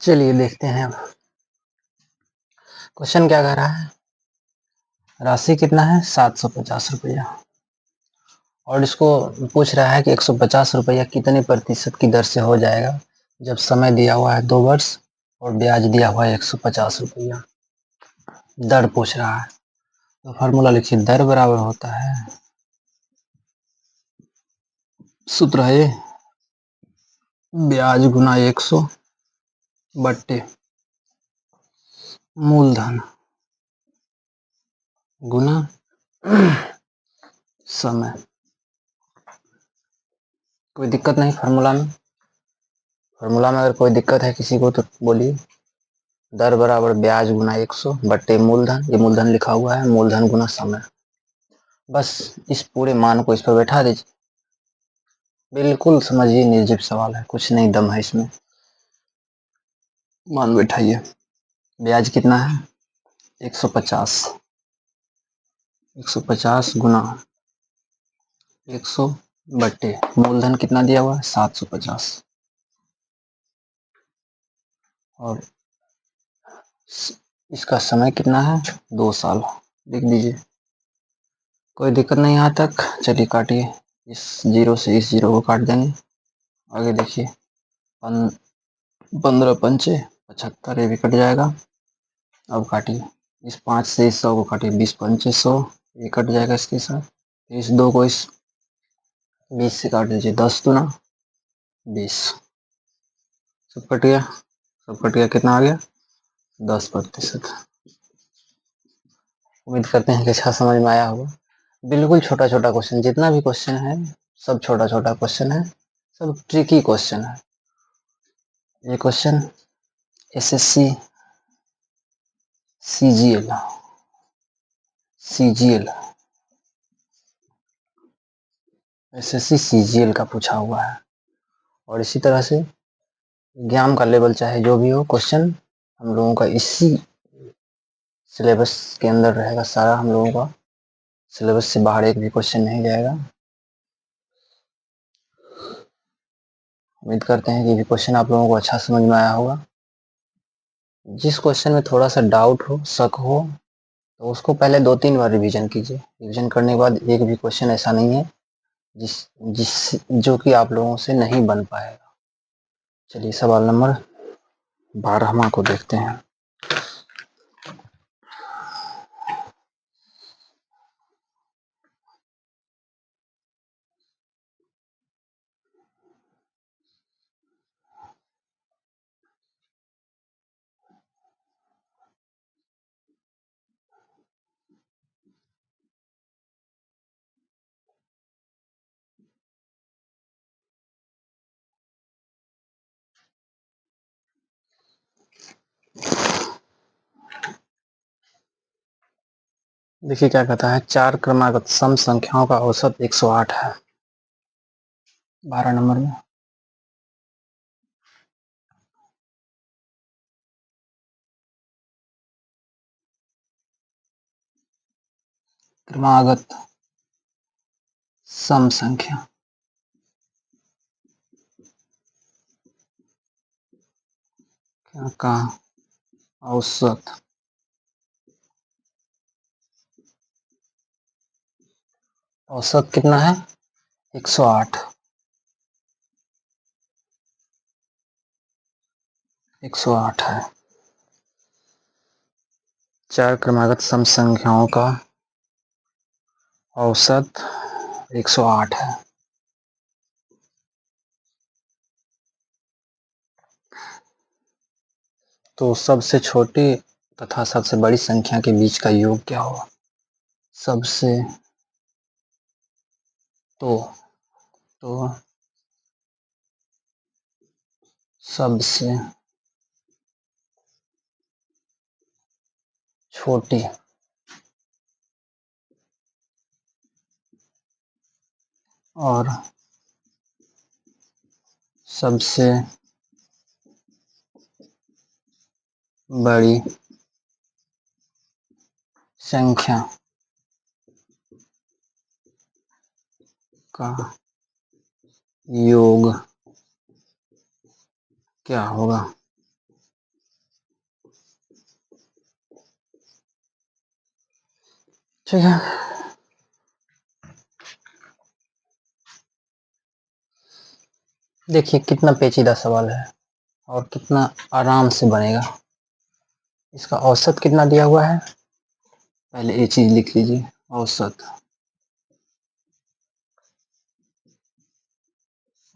चलिए देखते हैं अब क्वेश्चन क्या कह रहा है। राशि कितना है 750 रुपया, और इसको पूछ रहा है कि 150 रुपया कितने प्रतिशत की दर से हो जाएगा जब समय दिया हुआ है 2 वर्ष और ब्याज दिया हुआ है 150 रुपया। दर पूछ रहा है तो फार्मूला लिखिए, दर बराबर होता है, सूत्र है ब्याज गुना 100 बट्टे मूलधन गुना समय। कोई दिक्कत नहीं फार्मूला में? फार्मूला में अगर कोई दिक्कत है किसी को तो बोलिए। दर बराबर ब्याज गुना 100 बट्टे मूलधन, ये मूलधन लिखा हुआ है, मूलधन गुना समय। बस इस पूरे मान को इस पर बैठा दीजिए। बिल्कुल समझिए, निर्जीव सवाल है, कुछ नहीं दम है इसमें। मान बैठाइए। ब्याज कितना है 150, 150 गुना 100 बट्टे मूलधन कितना दिया हुआ है 750, और इसका समय कितना है 2 साल, लिख दीजिए। कोई दिक्कत नहीं यहाँ तक? चलिए काटिए, इस जीरो से इस जीरो को काट देंगे। आगे देखिए, 15 पंचे 75, ये भी कट जाएगा। अब काटिए, इस 5 से इस 100 को काटिए, 20 पंचे 100, ये कट जाएगा इसके साथ। इस 2 को इस 20 से काट दीजिए, 10 दूना 20, सब कट गया, सब कट गया। कितना आ गया 10%। उम्मीद करते हैं कि अच्छा समझ में आया होगा। बिल्कुल छोटा छोटा क्वेश्चन, जितना भी क्वेश्चन है सब छोटा छोटा क्वेश्चन है, सब ट्रिकी क्वेश्चन है। ये question SSC CGL CGL SSC CGL का पूछा हुआ है। और इसी तरह से ज्ञान का लेवल चाहे जो भी हो, क्वेश्चन हम लोगों का इसी सिलेबस के अंदर रहेगा सारा। हम लोगों का सिलेबस से बाहर एक भी क्वेश्चन नहीं जाएगा। उम्मीद करते हैं कि ये क्वेश्चन आप लोगों को अच्छा समझ में आया होगा। जिस क्वेश्चन में थोड़ा सा डाउट हो, शक हो, तो उसको पहले 2-3 बार रिवीजन कीजिए। रिवीजन करने के बाद एक भी क्वेश्चन ऐसा नहीं है जिस जिस जो कि आप लोगों से नहीं बन पाएगा। चलिए सवाल नंबर 12वां को देखते हैं। देखिए क्या कहता है, 4 क्रमागत सम संख्याओं का औसत 108 है। 12 नंबर में क्रमागत सम संख्या का औसत औसत कितना है 108। 108 है। 4 क्रमागत सम संख्याओं का औसत 108 है। तो सबसे छोटी तथा सबसे बड़ी संख्या के बीच का योग क्या होगा? सबसे तो सबसे छोटी और सबसे बड़ी संख्या का योग क्या होगा? ठीक है। देखिए कितना पेचीदा सवाल है और कितना आराम से बनेगा। इसका औसत कितना दिया हुआ है, पहले ये चीज लिख लीजिए।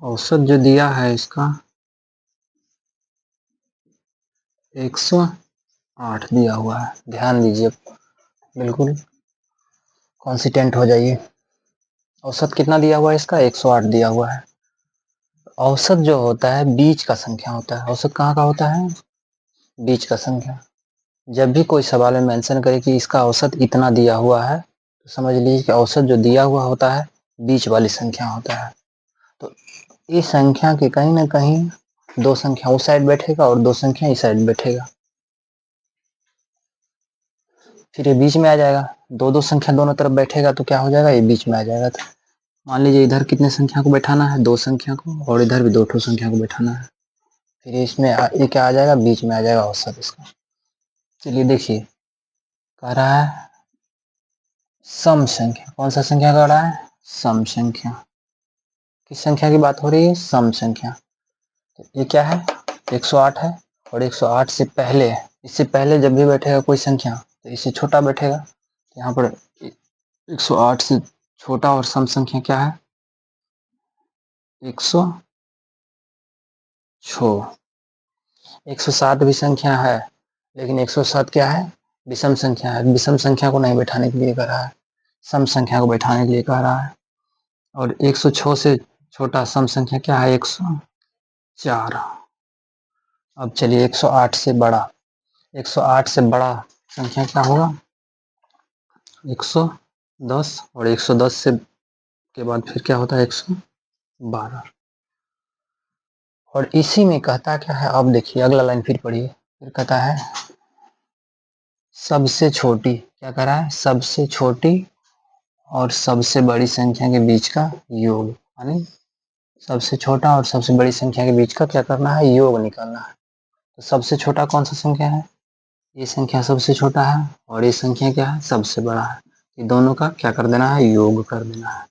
औसत जो दिया है इसका 108 दिया हुआ है। ध्यान दीजिए, बिल्कुल कॉन्सिस्टेंट हो जाइए। औसत कितना दिया हुआ है इसका? 108 दिया हुआ है। औसत जो होता है बीच का संख्या होता है। औसत कहाँ का होता है? बीच का संख्या। जब भी कोई सवाल में मेंशन करे कि इसका औसत इतना दिया हुआ है, तो समझ लीजिए कि औसत जो दिया हुआ होता है बीच वाली संख्या होता है। तो इस संख्या के कहीं ना कहीं दो संख्या उस साइड बैठेगा और दो संख्या इस साइड बैठेगा, फिर ये बीच में आ जाएगा। दो दो संख्या दोनों तरफ बैठेगा तो क्या हो जाएगा? ये बीच में आ जाएगा। तो मान लीजिए इधर कितने संख्या को बैठाना है? 2 संख्या को, और इधर भी 2 ठो संख्या को बैठाना है। फिर इसमें ये क्या आ जाएगा? बीच में आ जाएगा औसत इसका। चलिए देखिए, कह रहा है सम संख्या। कौन सा संख्या कह रहा है? सम संख्या। किस संख्या की बात हो रही है? सम संख्या। तो ये क्या है? 108 है। और 108 से पहले, इससे पहले जब भी बैठेगा कोई संख्या तो इससे छोटा बैठेगा। यहाँ पर 108 से छोटा और सम संख्या क्या है? 106। 107 भी संख्या है, लेकिन 107 क्या है? विषम संख्या है। विषम संख्या को नहीं बैठाने के लिए कह रहा है, सम संख्या को बैठाने के लिए कह रहा है। और 106 से छोटा सम संख्या क्या है? 104। अब चलिए 108 से बड़ा, 108 से बड़ा संख्या क्या होगा? 110। और 110 से के बाद फिर क्या होता है? 112। और इसी में कहता क्या है? अब देखिए अगला लाइन फिर पढ़िए। फिर कहता है सबसे छोटी, क्या कह रहा है? सबसे छोटी और सबसे बड़ी संख्या के बीच का योग, यानी सबसे छोटा और सबसे बड़ी संख्या के बीच का क्या करना है? योग निकालना है। तो सबसे छोटा कौन सा संख्या है? ये संख्या सबसे छोटा है और ये संख्या क्या है? सबसे बड़ा है। ये दोनों का क्या कर देना है? योग कर देना है।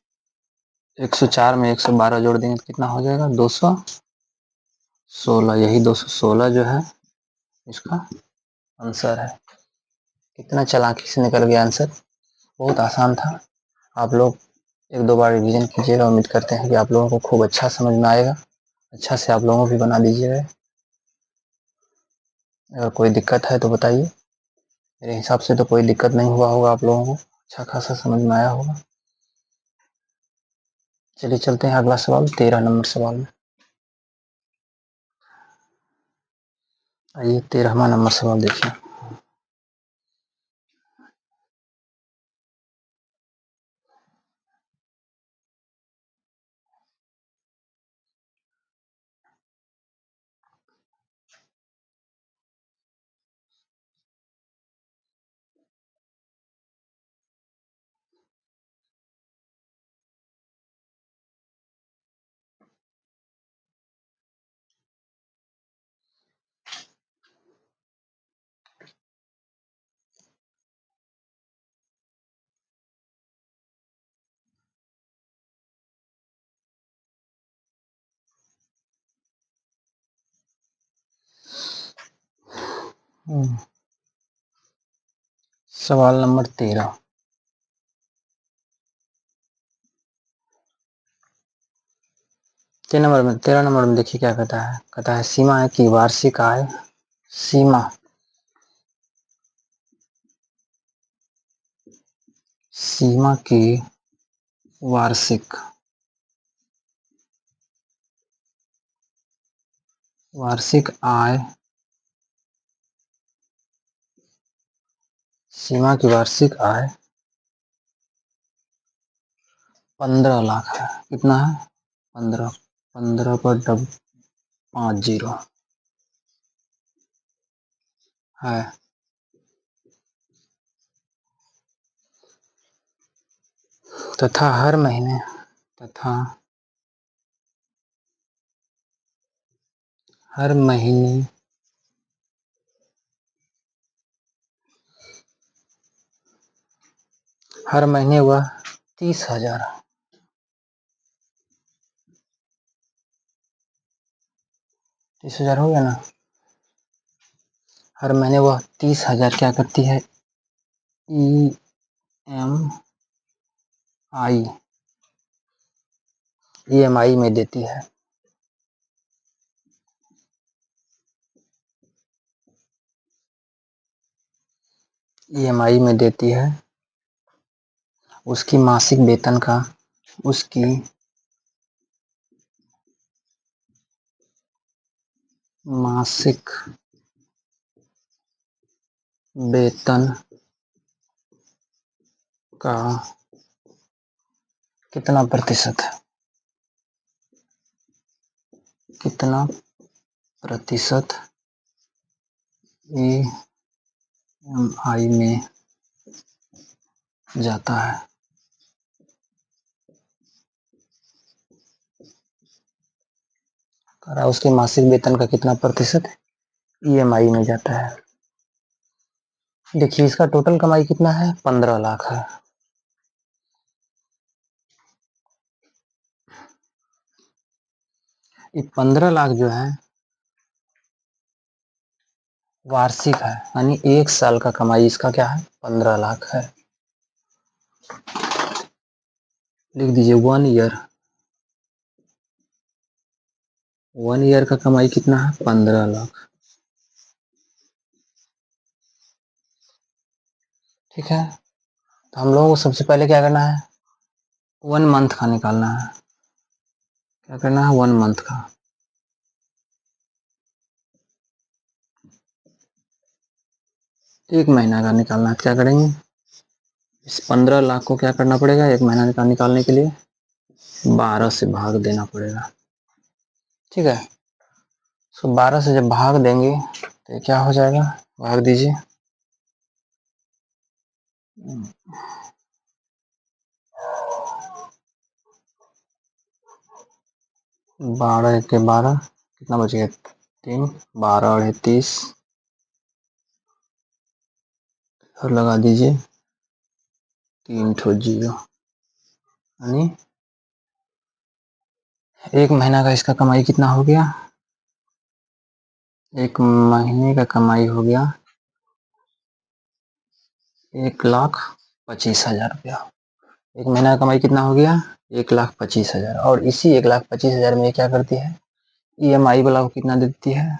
104 में 112 जोड़ देंगे तो कितना हो जाएगा? 216। यही 216 जो है इसका आंसर है। कितना चालाकी से निकल गया आंसर। बहुत आसान था। आप लोग एक दो बार रिवीजन कीजिएगा। उम्मीद करते हैं कि आप लोगों को खूब अच्छा समझ में आएगा। अच्छा से आप लोगों भी बना दीजिएगा। अगर कोई दिक्कत है तो बताइए। मेरे हिसाब से तो कोई दिक्कत नहीं हुआ होगा आप लोगों को, अच्छा खासा समझ में आया होगा। चलिए चलते हैं अगला सवाल, 13 नंबर सवाल में। आइए 13वां नंबर सवाल देखिए। सवाल नंबर 13। 13 नंबर में देखिए क्या कहता है सीमा है कि वार्षिक आय सीमा सीमा की वार्षिक आय सीमा की वार्षिक आय 15 लाख है। कितना है? 15। 15 पर 5 जीरो है। तथा हर महीने हर महीने वह 30,000 30,000 हो गया ना। हर महीने वह 30,000 क्या करती है? EMI में देती है। EMI में देती है उसकी मासिक वेतन का मासिक वेतन का कितना प्रतिशत EMI में जाता है। उसके मासिक वेतन का कितना प्रतिशत EMI में जाता है। देखिए इसका टोटल कमाई कितना है? 15 लाख है। ये 15 लाख जो है वार्षिक है, यानी 1 साल का कमाई इसका क्या है? 15 लाख है। लिख दीजिए 1 ईयर का कमाई कितना है? 15 लाख। ठीक है, तो हम लोगों को सबसे पहले क्या करना है? 1 मंथ का निकालना है। क्या करना है? 1 मंथ का। एक महीना का निकालना है। क्या करेंगे? इस 15 लाख को क्या करना पड़ेगा? एक महीना का निकालने के लिए 12 से भाग देना पड़ेगा। ठीक है, तो 12 से जब भाग देंगे तो क्या हो जाएगा? भाग दीजिए। 12 के 12 कितना बच गया? 3। 12 और 30 और लगा दीजिए 3 ठो जीरो, यानी एक महीना का इसका कमाई कितना हो गया? एक महीने का कमाई हो गया 1,25,000 रुपया। एक महीना का कमाई कितना हो गया? 1,25,000। और इसी 1,25,000 में क्या करती है? EMI वाला को कितना देती है?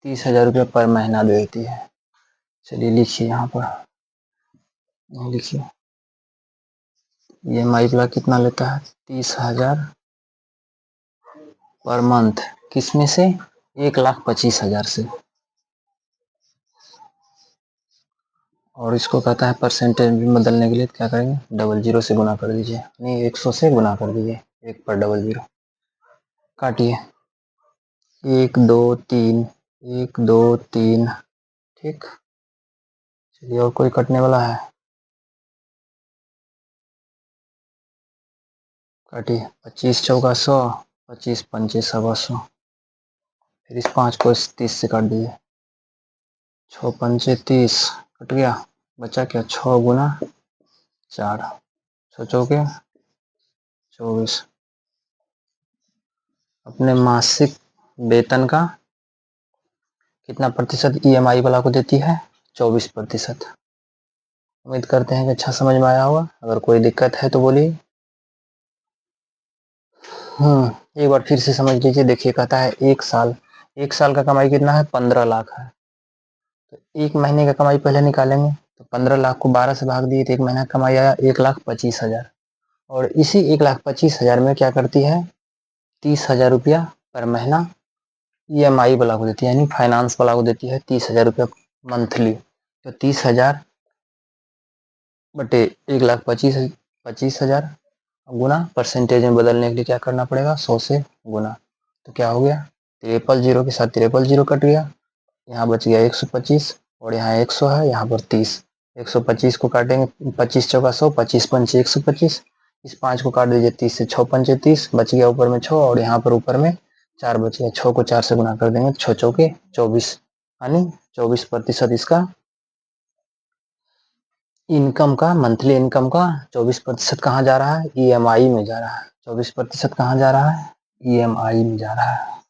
30,000 रुपया पर महीना देती है। चलिए लिखिए यहाँ पर, लिखिए EMI वाला कितना लेता है? 30,000 पर मंथ। किसमें से? 1,25,000 से। और इसको कहता है परसेंटेज में बदलने के लिए क्या करेंगे? 00 से गुना कर दीजिए, नहीं 100 से गुना कर दीजिए। 1 पर 00 काटिए। 1 2 3 1 2 3। ठीक, चलिए और कोई कटने वाला है? काटिए। 25 चौका 100, 25 पंचे 125। फिर इस 5 को इस 30 से काट दीजिए। 6 पंचे 30 कट गया। बचा क्या? 6 गुना 4, 6 चौके 24। अपने मासिक वेतन का कितना प्रतिशत ईएमआई वाला को देती है? 24%। उम्मीद करते हैं कि अच्छा समझ में आया होगा। अगर कोई दिक्कत है तो बोलिए। एक बार फिर से समझ लीजिए। देखिए, कहता है एक साल का कमाई कितना है? 15 लाख है। तो एक महीने का कमाई पहले निकालेंगे, तो 15 लाख को 12 से भाग दिए तो एक महीना का कमाई आया 1,25,000। और इसी 1,25,000 में क्या करती है? 30,000 रुपया पर महीना ईएमआई वाला को देती है, यानी फाइनेंस वाला को देती है 30,000 रुपया मंथली। तो 30,000 बटे 1,25,000 गुना परसेंटेज में बदलने के लिए क्या करना पड़ेगा? 100 से गुना। तो क्या हो गया? ट्रिपल जीरो के साथ ट्रिपल जीरो कट गया, यहाँ बच गया 125, और यहाँ 100 है, यहाँ पर 30। 125 को काटेंगे, 25 चौका 100, 25 पंचे 125। इस 5 को काट दीजिए, 30 से 6 पंचे 30, बच गया ऊपर में 6, और यहाँ पर ऊपर में 4 बच गया। 6 को 4 से गुना कर देंगे, 6 चौके 24, यानी 24% इसका इनकम का, मंथली इनकम का 24% कहाँ जा रहा है? ईएमआई में जा रहा है। 24% कहाँ जा रहा है? ईएमआई में जा रहा है।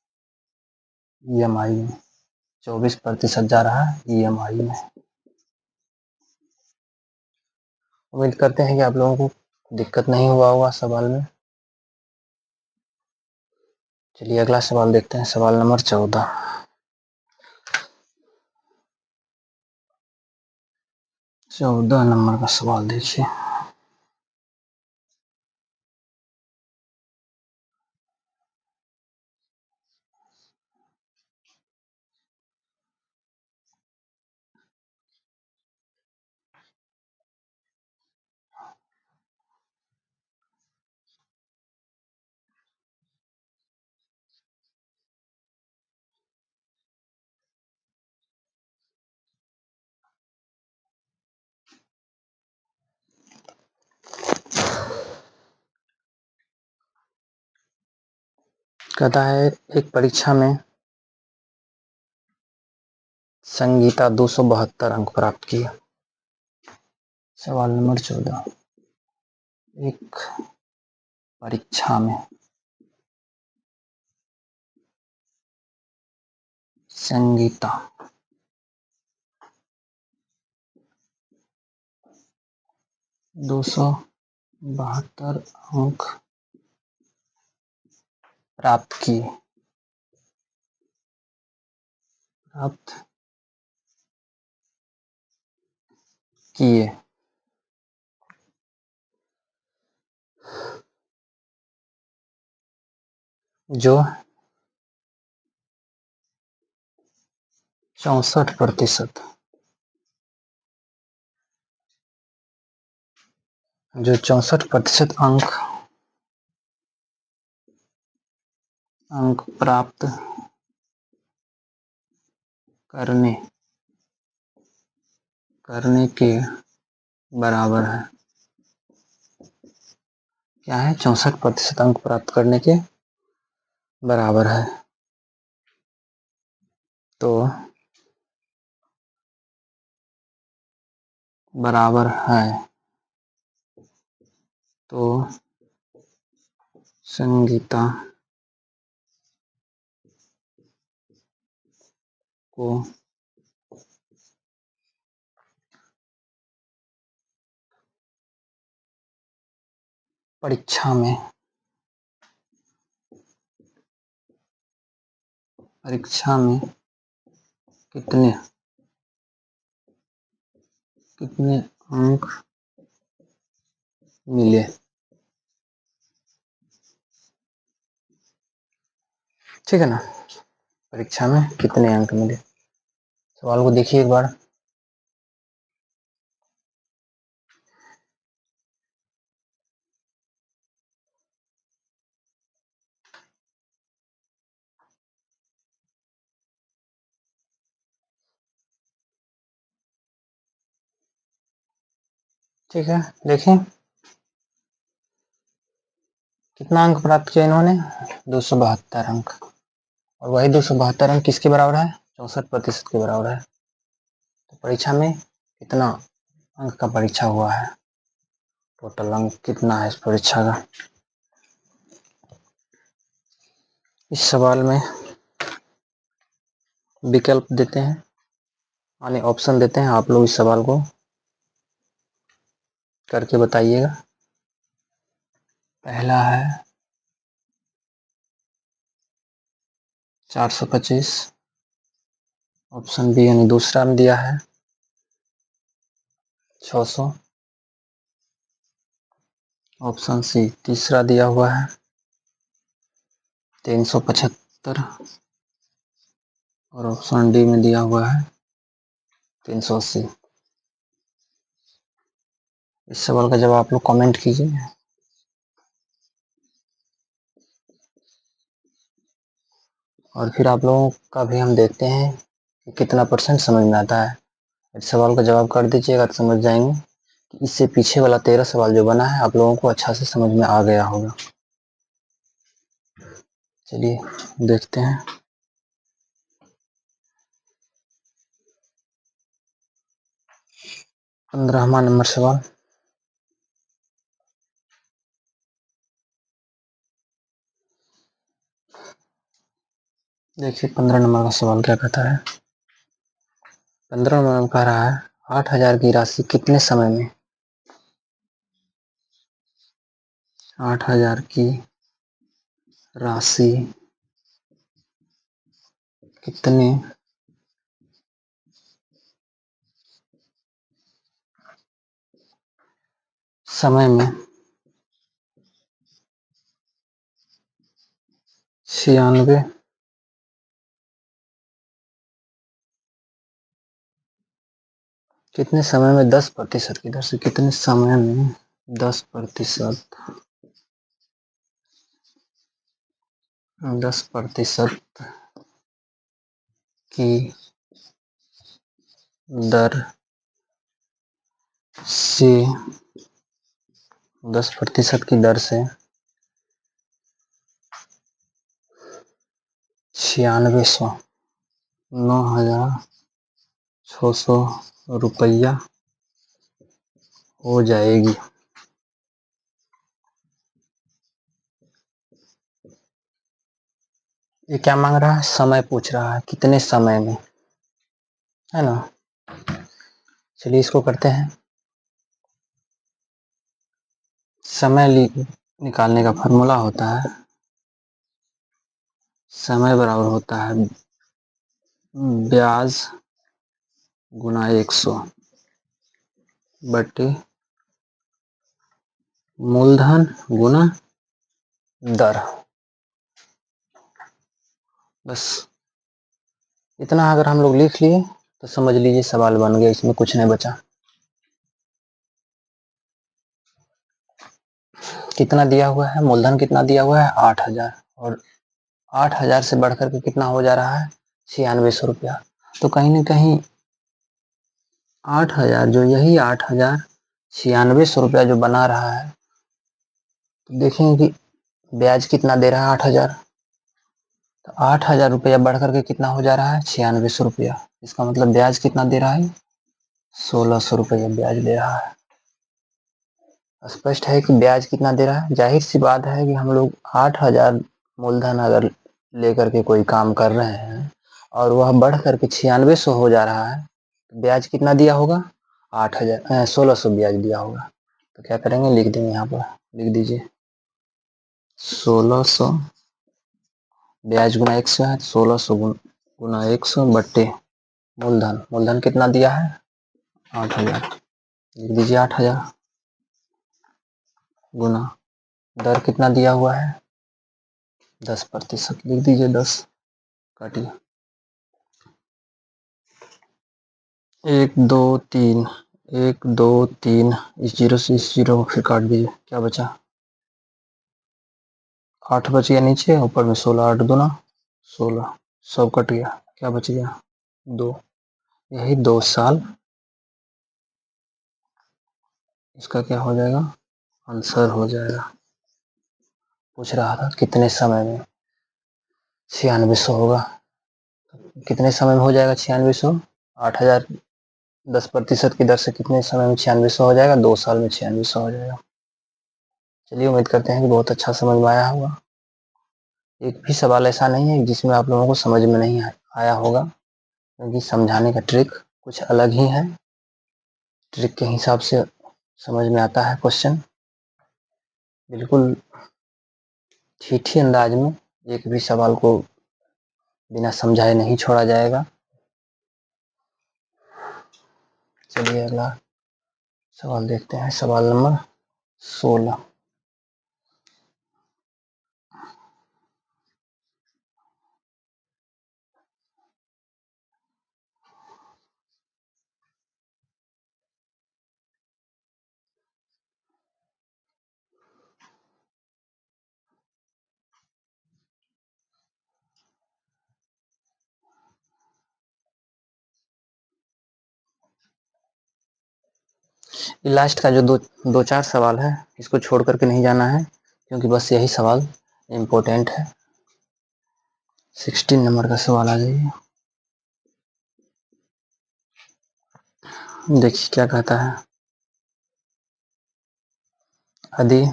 ईएमआई में 24% जा रहा है ईएमआई में। उम्मीद करते हैं कि आप लोगों को दिक्कत नहीं हुआ होगा सवाल में। चलिए अगला सवाल देखते हैं, सवाल नंबर 14। नंबर का सवाल देखिए। कहता है एक परीक्षा में संगीता 272 अंक प्राप्त किए। सवाल नंबर 14। एक परीक्षा में संगीता 272 अंक प्राप्त किए। जो 64%, जो 64% अंक प्राप्त करने के बराबर है। क्या है? 64% अंक प्राप्त करने के बराबर है। तो बराबर है तो संगीता को परीक्षा में कितने अंक मिले? ठीक है ना? परीक्षा में कितने अंक मिले? सवाल को देखिए एक बार। ठीक है, देखें कितना अंक प्राप्त किया इन्होंने? 272 अंक। और वही 272 अंक किसके बराबर है? 64% के बराबर है। तो परीक्षा में कितना अंक का परीक्षा हुआ है? टोटल अंक कितना है इस परीक्षा का? इस सवाल में विकल्प देते हैं, यानी ऑप्शन देते हैं, आप लोग इस सवाल को करके बताइएगा। पहला है 425, ऑप्शन बी यानी दूसरा में दिया है 600, ऑप्शन सी तीसरा दिया हुआ है 375, और ऑप्शन डी में दिया हुआ है 380। इस सवाल का जवाब आप लोग कमेंट कीजिए। और फिर आप लोगों का भी हम देखते हैं कि कितना परसेंट समझ में आता है। इस सवाल का जवाब कर दीजिएगा तो समझ जाएंगे कि इससे पीछे वाला 13 सवाल जो बना है आप लोगों को अच्छा से समझ में आ गया होगा। चलिए देखते हैं। 15वां नंबर सवाल। देखिए 15 नंबर का सवाल क्या कहता है। 15 नंबर कह रहा है 8000 की राशि कितने समय में, 8000 की राशि कितने समय में 96, कितने समय में 10% की दर से, कितने समय में 10%, 10% की दर से, 10% की दर से 9600, 9600 रुपया हो जाएगी। ये क्या मांग रहा है, समय पूछ रहा है, कितने समय में, है ना। चलिए इसको करते हैं। समय निकालने का फॉर्मूला होता है, समय बराबर होता है ब्याज गुना 100 बटे मूलधन गुना दर। बस इतना अगर हम लोग लिख लिए तो समझ लीजिए सवाल बन गया, इसमें कुछ नहीं बचा। कितना दिया हुआ है, मूलधन कितना दिया हुआ है 8000, और 8000 से बढ़कर के कितना हो जा रहा है 9600 रुपया। तो कहीं ना कहीं 8000 जो, यही 8000 9600 रुपया जो बना रहा है, तो देखेंगे कि ब्याज कितना दे रहा है 8000, तो 8000 रुपया बढ़ करके कितना हो जा रहा है 9600 रुपया। इसका मतलब ब्याज कितना दे रहा है 1600 रुपया ब्याज दे रहा है। स्पष्ट है कि ब्याज कितना दे रहा है। जाहिर सी बात है कि हम लोग 8000 मूलधन अगर लेकर के कोई काम कर रहे हैं और वह बढ़ करके 9600 हो जा रहा है, तो ब्याज कितना दिया होगा 8000, 1600 ब्याज दिया होगा। तो क्या करेंगे, लिख देंगे, यहाँ पर लिख दीजिए 1600 ब्याज गुना 100 है, 1600 गुना 100 बट्टे मूलधन, मूलधन कितना दिया है 8000, लिख दीजिए 8000 गुना दर कितना दिया हुआ है 10%, लिख दीजिए 10, काटिए 1 2 3, 1 2 3, इस जीरो से इस जीरो को फिर काट दीजिए, क्या बचा 8 बच गया नीचे, ऊपर में 16, 8 दूना 16, सब कट गया, क्या बच गया 2, यही 2 साल इसका क्या हो जाएगा आंसर हो जाएगा। पूछ रहा था कितने समय में 9600 होगा, कितने समय में हो जाएगा 9600, 8000 10% की दर से कितने समय में 9600 हो जाएगा, 2 साल में 9600 हो जाएगा। चलिए उम्मीद करते हैं कि बहुत अच्छा समझ में आया होगा। एक भी सवाल ऐसा नहीं है जिसमें आप लोगों को समझ में नहीं आया होगा। क्योंकि समझाने का ट्रिक कुछ अलग ही है। ट्रिक के हिसाब से समझ में आता है क्वेश्चन, बिल्कुल ठीठी अंदाज में। एक भी सवाल को बिना समझाए नहीं छोड़ा जाएगा। चलिए अगला सवाल देखते हैं, सवाल नंबर 16। लास्ट का जो दो चार सवाल है, इसको छोड़ करके नहीं जाना है, क्योंकि बस यही सवाल इम्पोर्टेंट है। 16 नंबर का सवाल आ जाइए, देखिए क्या कहता है। यदि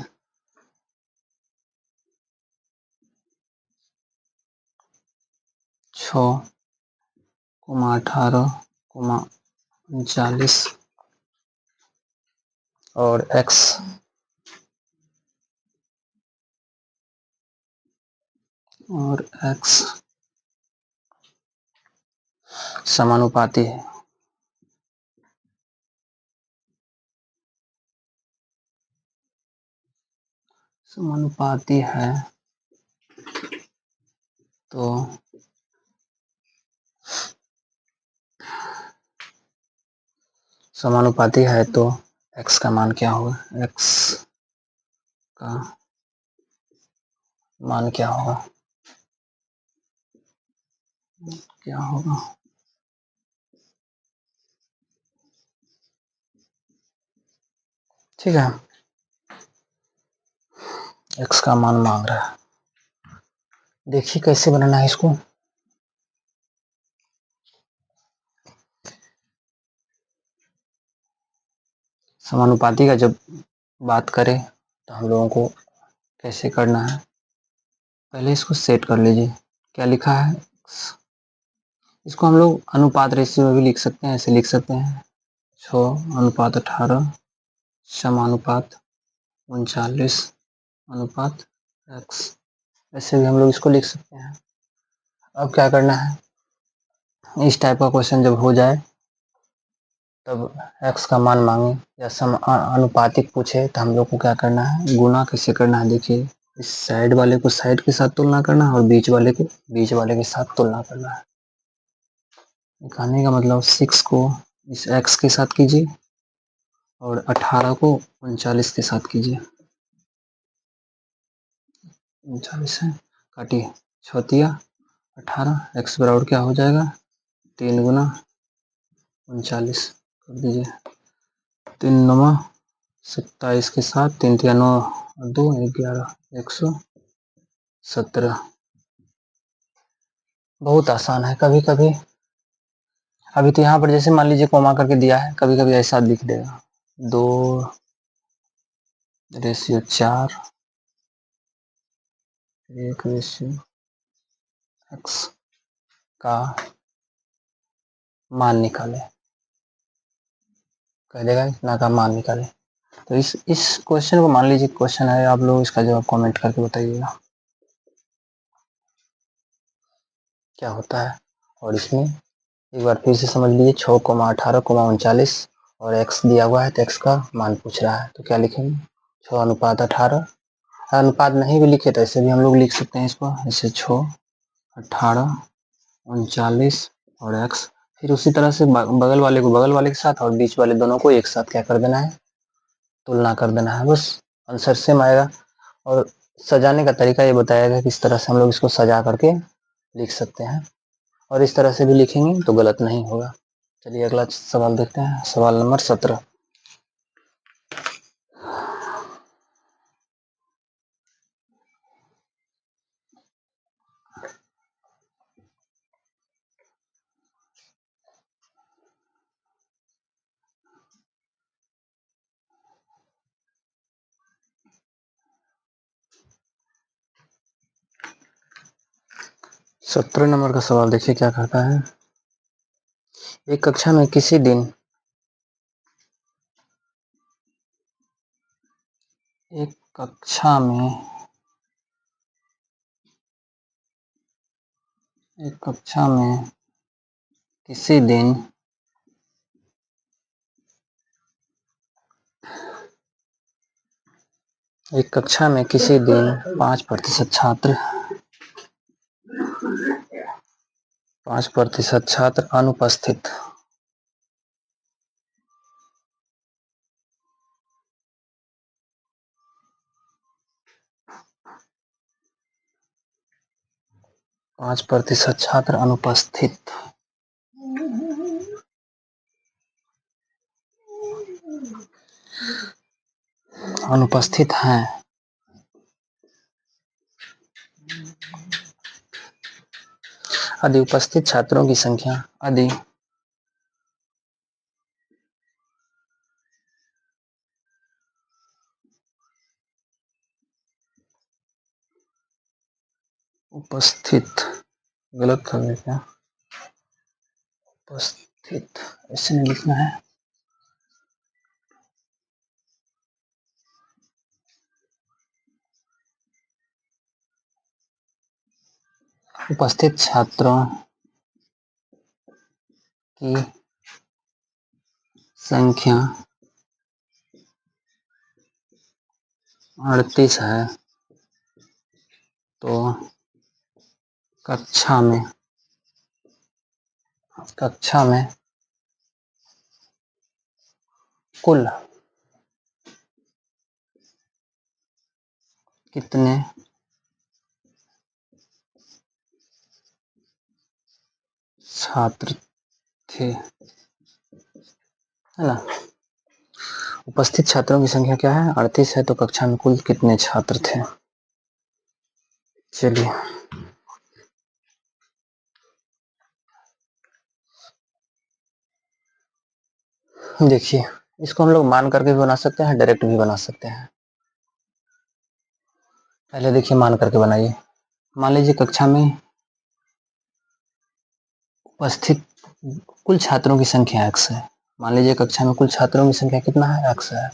6,18,39 और x समानुपाती है, तो x का मान क्या होगा? x का मान क्या होगा? ठीक है, x का मान मांग रहा है। देखिए कैसे बनाना है इसको। समानुपाती का जब बात करें तो हम लोगों को कैसे करना है, पहले इसको सेट कर लीजिए। क्या लिखा है? इसको हम लोग अनुपात रेशियो में भी लिख सकते हैं, ऐसे लिख सकते हैं 6:18 समानुपात 39 x, ऐसे भी हम लोग इसको लिख सकते हैं। अब क्या करना है, इस टाइप का क्वेश्चन जब हो जाए तब x का मान मांगे या अनुपातिक पूछे तो हम लोग को क्या करना है, गुना कैसे करना है। देखिए, इस साइड वाले को साइड के साथ तुलना करना है और बीच वाले को बीच वाले के साथ तुलना करना है। कहने का मतलब 6 को इस x के साथ कीजिए और 18 को 39 के साथ कीजिए। 39 है, काटिए, 6×18, x बराबर क्या हो जाएगा, 3×39 कर दीजिए। 3×9 = 27 के साथ 3×3 = 9 2 11 117। बहुत आसान है। कभी कभी अभी तो यहाँ पर जैसे मान लीजिए कोमा करके दिया है, कभी कभी ऐसा लिख देगा 2:4 1:x का मान निकाले, कह देगा इतना का मान निकाले। तो इस क्वेश्चन को मान लीजिए क्वेश्चन है, आप लोग इसका जवाब कमेंट करके बताइएगा क्या होता है। और इसमें एक बार फिर से समझ लीजिए, 6,18,39 और x दिया हुआ है तो x का मान पूछ रहा है, तो क्या लिखेंगे 6:18। अनुपात नहीं भी लिखे तो ऐसे भी हम लोग लिख सकते हैं इसको, ऐसे 6:18,39 और x, फिर उसी तरह से बगल वाले को बगल वाले के साथ और बीच वाले दोनों को एक साथ क्या कर देना है, तुलना कर देना है, बस आंसर सेम आएगा। और सजाने का तरीका ये बताया गया, किस तरह से हम लोग इसको सजा करके लिख सकते हैं, और इस तरह से भी लिखेंगे तो गलत नहीं होगा। चलिए अगला सवाल देखते हैं, सवाल नंबर 17। सत्रह नंबर का सवाल देखिए क्या कहता है। एक कक्षा में किसी दिन एक कक्षा में एक कक्षा में किसी दिन एक कक्षा में किसी दिन 5% छात्र 5% छात्र अनुपस्थित 5% छात्र अनुपस्थित हैं। यदि उपस्थित छात्रों की संख्या यदि उपस्थित गलत है क्या? उपस्थित ऐसे नहीं लिखना है। उपस्थित छात्रों की संख्या 38 है तो कक्षा में कुल कितने छात्र थे, है ना। उपस्थित छात्रों की संख्या क्या है? 38 है तो कक्षा में कुल कितने छात्र थे। चलिए देखिए, इसको हम लोग मान करके भी बना सकते हैं, डायरेक्ट भी बना सकते हैं। पहले देखिए मान करके बनाइए। मान लीजिए कक्षा में उपस्थित कुल छात्रों की संख्या x है। मान लीजिए कक्षा में कुल छात्रों की संख्या कितना है? x है।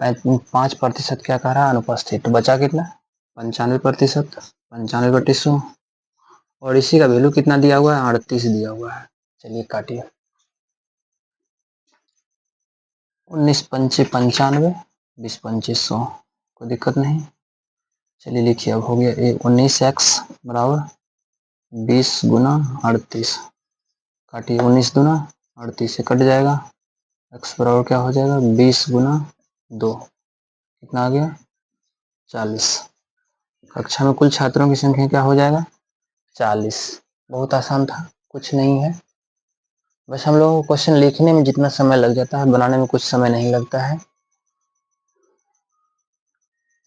5% क्या कह रहा है? अनुपस्थित। तो बचा कितना? 95%। 95/100 और इसी का वैल्यू कितना दिया हुआ है? 38 दिया हुआ है। चलिए काटिए। 19 पंचे 95, 20 पंचे 100, कोई दिक्कत नहीं। चलिए लिखिए, अब हो गया 19x बराबर 20 गुना 38। काटिए, 19 दूना 38 से कट जाएगा। x बराबर क्या हो जाएगा? 20 गुना 2, कितना आ गया? 40। कक्षा में कुल छात्रों की संख्या क्या हो जाएगा? 40। बहुत आसान था, कुछ नहीं है। बस हम लोगों को क्वेश्चन लिखने में जितना समय लग जाता है, बनाने में कुछ समय नहीं लगता है।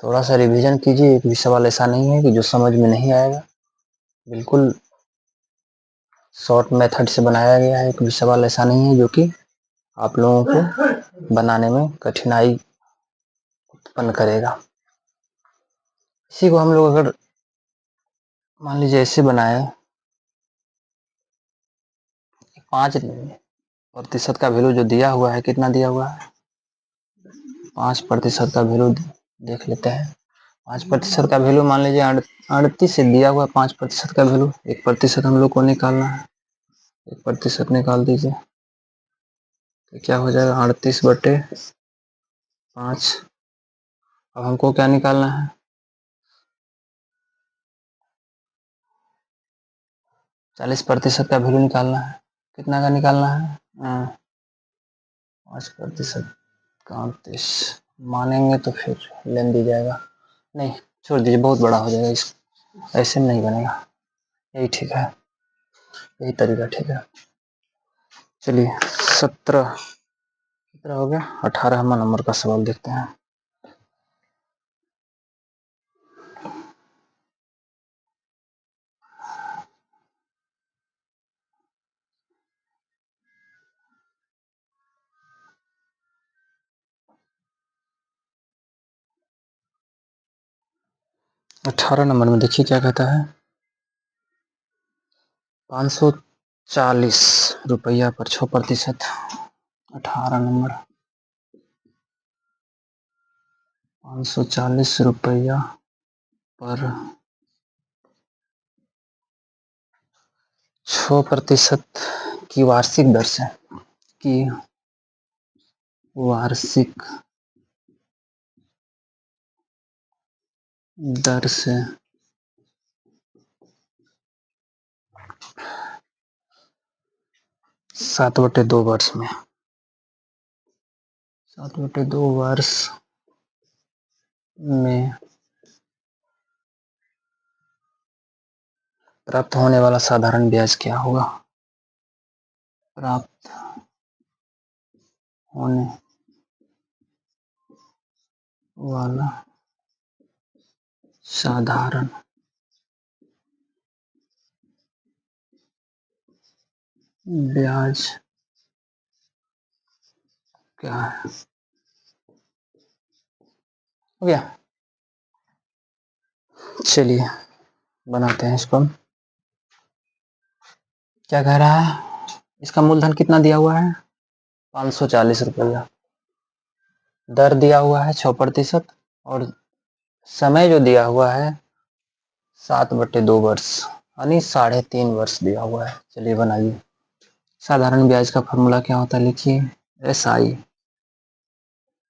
थोड़ा सा रिवीजन कीजिए। एक भी सवाल ऐसा नहीं है कि जो समझ में नहीं आएगा। बिल्कुल शॉर्ट मेथड से बनाया गया है। एक भी सवाल ऐसा नहीं है जो कि आप लोगों को बनाने में कठिनाई उत्पन्न करेगा। इसी को हम लोग अगर मान लीजिए ऐसे बनाए, 5% का वैल्यू जो दिया हुआ है, कितना दिया हुआ है? 5% का वैल्यू देख लेते हैं। 5% का वैल्यू मान लीजिए 38 से दिया हुआ है। 5% का वैल्यू 1% हम लोग को निकालना है। 1% निकाल दीजिए तो क्या हो जाएगा? 38/5। अब हमको क्या निकालना है? 40% का वैल्यू निकालना है। कितना का निकालना है? 5% 31 मानेंगे तो फिर लेन दी जाएगा। नहीं, छोड़ दीजिए, बहुत बड़ा हो जाएगा। इस ऐसे नहीं बनेगा। यही ठीक है, यही तरीका ठीक है। चलिए 17 हो गया। 18वां नंबर का सवाल देखते हैं। अठारह नंबर में देखिए क्या कहता है। 540 रुपया पर 6%, 18 नंबर, 540 रुपया पर 6% की वार्षिक दर से, की वार्षिक दर से 7/2 वर्ष में, 7/2 वर्ष में प्राप्त होने वाला साधारण ब्याज क्या होगा? प्राप्त होने वाला साधारण ब्याज क्या है? हो गया। चलिए बनाते हैं इसको। क्या कह रहा है? इसका मूलधन कितना दिया हुआ है? 540 रुपया। दर दिया हुआ है 6% और समय जो दिया हुआ है 7/2 वर्ष, यानी 3.5 वर्ष दिया हुआ है। चलिए बनाइए। साधारण ब्याज का फॉर्मूला क्या होता है? लिखिए, SI,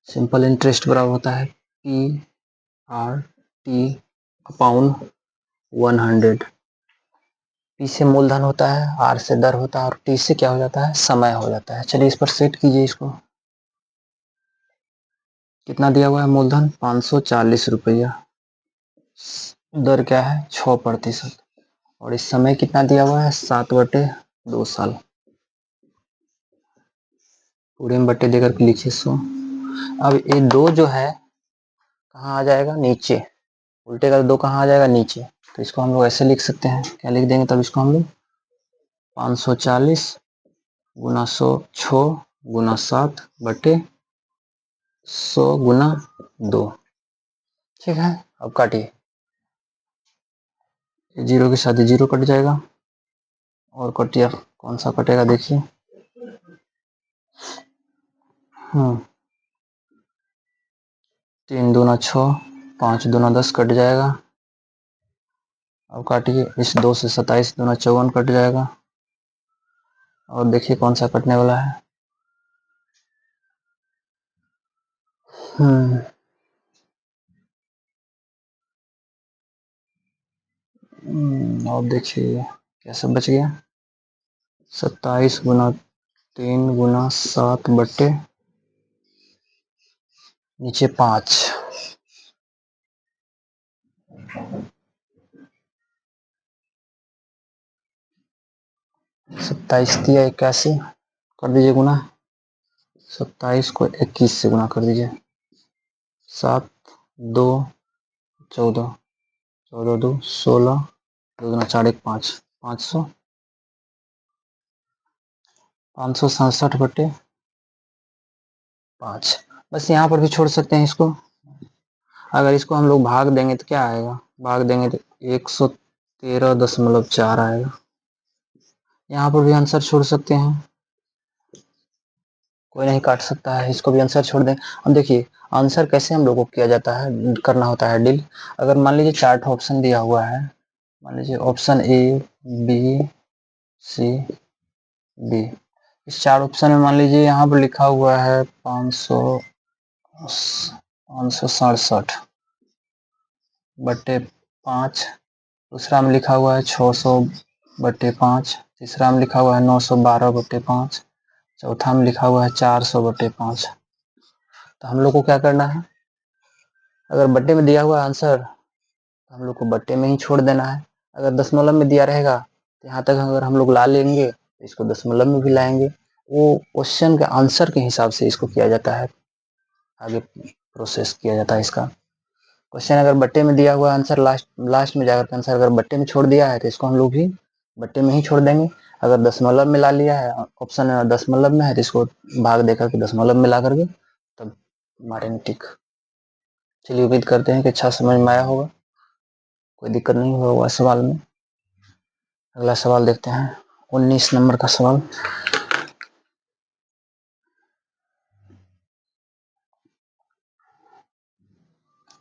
सिंपल इंटरेस्ट बराबर होता है PRT अपॉन 100। P से मूलधन होता है, R से दर होता है और T से क्या हो जाता है? समय हो जाता है। चलिए इस पर सेट कीजिए इसको। कितना दिया हुआ है मूलधन? 540 रुपया। दर क्या है? 6%। और इस समय कितना दिया हुआ है? 7/2 साल। पूरे में बट्टे देकर के लिखिए 100। अब ये 2 जो है कहाँ आ जाएगा? नीचे। उल्टे का 2 कहाँ आ जाएगा? नीचे। तो इसको हम लोग ऐसे लिख सकते हैं। क्या लिख देंगे तब इसको हम लोग? 540 गुना 100 6 गुना 7/100 गुना 2। ठीक है, अब काटिए। जीरो के साथ जीरो कट जाएगा और कटिया कौन सा कटेगा देखिए। 3 दूना 6, 5 दूना 10 कट जाएगा। अब काटिए। इस 2 से 27 दूना 54 कट जाएगा और देखिए कौन सा कटने वाला है। और देखिए कैसे बच गया। 27 गुना 3 गुना 7/, नीचे 5, 27 दिया 81 कर दीजिए गुना। 27 को 21 से गुना कर दीजिए। 7 2 14, 14 2 16, 2 दूना 4 1 5, 500, 567/5। बस यहाँ पर भी छोड़ सकते हैं इसको। अगर इसको हम लोग भाग देंगे तो क्या आएगा? भाग देंगे तो 113.4 आएगा। यहाँ पर भी आंसर छोड़ सकते हैं, कोई नहीं काट सकता है। इसको भी आंसर छोड़ दें। अब देखिए आंसर कैसे हम लोगों को किया जाता है, करना होता है डील। अगर मान लीजिए 4 ऑप्शन दिया हुआ है, मान लीजिए option A B C D। इस 4 ऑप्शन में मान लीजिए यहाँ पर लिखा हुआ है 567/5। दूसरा में लिखा हुआ है 600/5। तीसरा में लिखा हुआ है 912/5। चौथा में लिखा हुआ है 400/5। तो हम लोग को क्या करना है? अगर बट्टे में दिया हुआ आंसर तो हम लोग को बट्टे में ही छोड़ देना है। अगर दशमलव में दिया रहेगा तो यहाँ तक अगर हम लोग ला लेंगे तो इसको दशमलव में भी लाएंगे। वो क्वेश्चन के आंसर के हिसाब से इसको किया जाता है, आगे प्रोसेस किया जाता है इसका। क्वेश्चन अगर बट्टे में दिया हुआ आंसर लास्ट में जाकर आंसर अगर बट्टे में छोड़ दिया है तो इसको हम लोग भी बट्टे में ही छोड़ देंगे। अगर दशमलव में ला लिया है, ऑप्शन दशमलव में है, तो इसको भाग देकर के दशमलव में ला करके तब मारेंगे टिक। चलिए उम्मीद करते हैं कि अच्छा समझ में आया होगा, कोई दिक्कत नहीं होगा सवाल में। अगला सवाल देखते हैं। 19 नंबर का सवाल।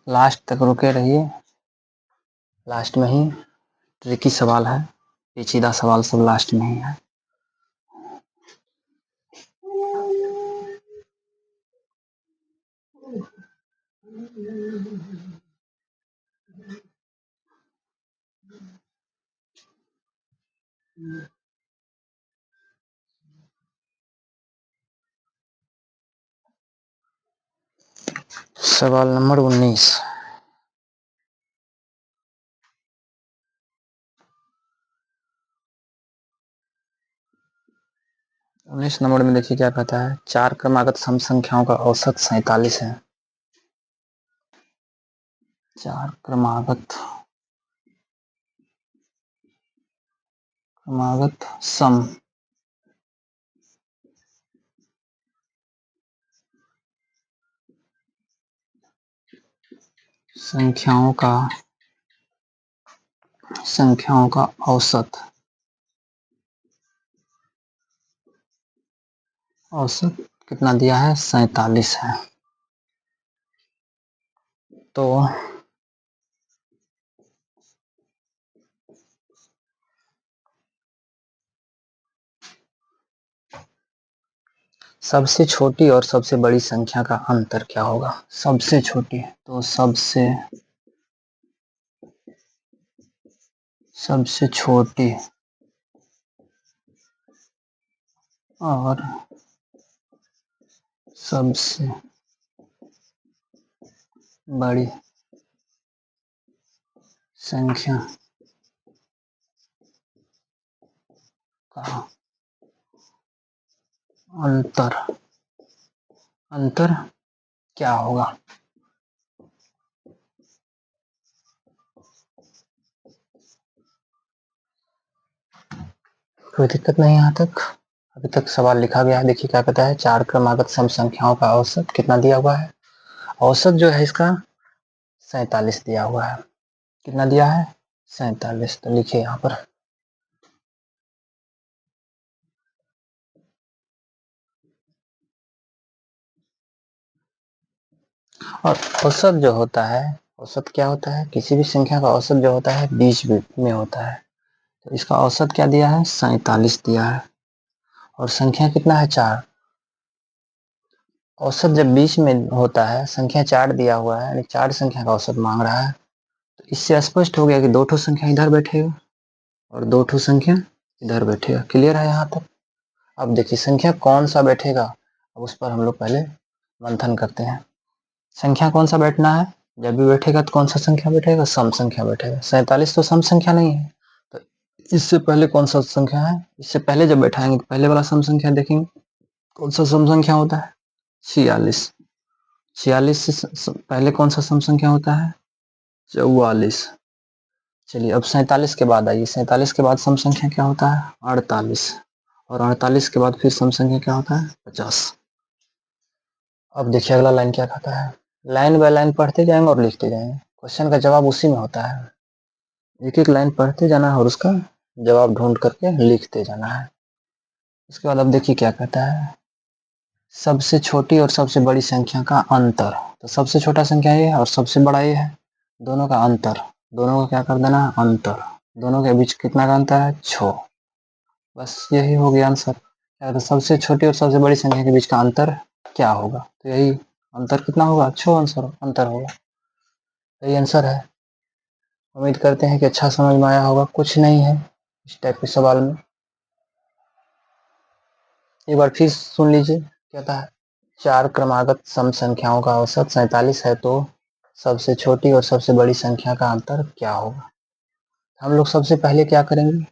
लास्ट तक रुके रहिए, लास्ट में ही ट्रिकी सवाल है, पेचीदा सवाल सब लास्ट में ही है। सवाल नंबर 19। नंबर में देखिए क्या कहता है, 4 क्रमागत सम संख्याओं का औसत 47 है। 4 क्रमागत सम संख्याओं का औसत कितना दिया है, 47 है। तो सबसे छोटी और सबसे बड़ी संख्या का अंतर क्या होगा। सबसे छोटी तो सबसे छोटी और सबसे बड़ी संख्या का अंतर क्या होगा। कोई दिक्कत नहीं यहाँ तक, अभी तक सवाल लिखा गया है। देखिए क्या कहता है, 4 क्रमागत सम संख्याओं का औसत कितना दिया हुआ है। औसत जो है इसका 47 दिया हुआ है। कितना दिया है, 47। तो लिखिए यहाँ पर, और औसत जो होता है, औसत क्या होता है, किसी भी संख्या का औसत जो होता है बीच में होता है। तो इसका औसत क्या दिया है, 47 दिया है। और संख्या कितना है, 4। औसत जब बीच में होता है, संख्या 4 दिया हुआ है, यानी 4 संख्या का औसत मांग रहा है। तो इससे स्पष्ट हो गया कि 2 ठो संख्या इधर बैठेगा और 2 ठो संख्या इधर बैठेगा। क्लियर है यहाँ तक। अब देखिए संख्या कौन सा बैठेगा, अब उस पर हम लोग पहले मंथन करते हैं। संख्या कौन सा बैठना है, जब भी बैठेगा तो कौन सा संख्या बैठेगा, सम संख्या बैठेगा। 47 तो सम संख्या नहीं है, तो इससे पहले कौन सा संख्या है, इससे पहले जब बैठाएंगे तो पहले वाला सम संख्या देखेंगे कौन सा सम संख्या होता है, 46। 46 से पहले कौन सा सम संख्या होता है, 44। चलिए अब 47 के बाद आइए, 47 के बाद सम संख्या क्या होता है, 48। और 48 के बाद फिर सम संख्या क्या होता है, 50। अब देखिए अगला लाइन क्या कहता है, लाइन बाय लाइन पढ़ते जाएंगे और लिखते जाएंगे। क्वेश्चन का जवाब उसी में होता है, एक एक लाइन पढ़ते जाना है और उसका जवाब ढूंढ करके लिखते जाना है। इसके बाद अब देखिए क्या कहता है, सबसे छोटी और सबसे बड़ी संख्या का अंतर। तो सबसे छोटा संख्या ये है और सबसे बड़ा ये है, दोनों का अंतर, दोनों का क्या कर देना, अंतर। दोनों के बीच कितना का अंतर है, 6। बस यही हो गया आंसर। क्या, तो सबसे छोटी और सबसे बड़ी संख्या के बीच का अंतर क्या होगा, तो यही अंतर कितना होगा, 6 आंसर अंतर होगा। यही आंसर है। उम्मीद करते हैं कि अच्छा समझ में आया होगा। कुछ नहीं है इस टाइप के सवाल में, एक बार फिर सुन लीजिए क्या था। 4 क्रमागत सम संख्याओं का औसत 47 है, तो सबसे छोटी और सबसे बड़ी संख्या का अंतर क्या होगा। हम लोग सबसे पहले क्या करेंगे,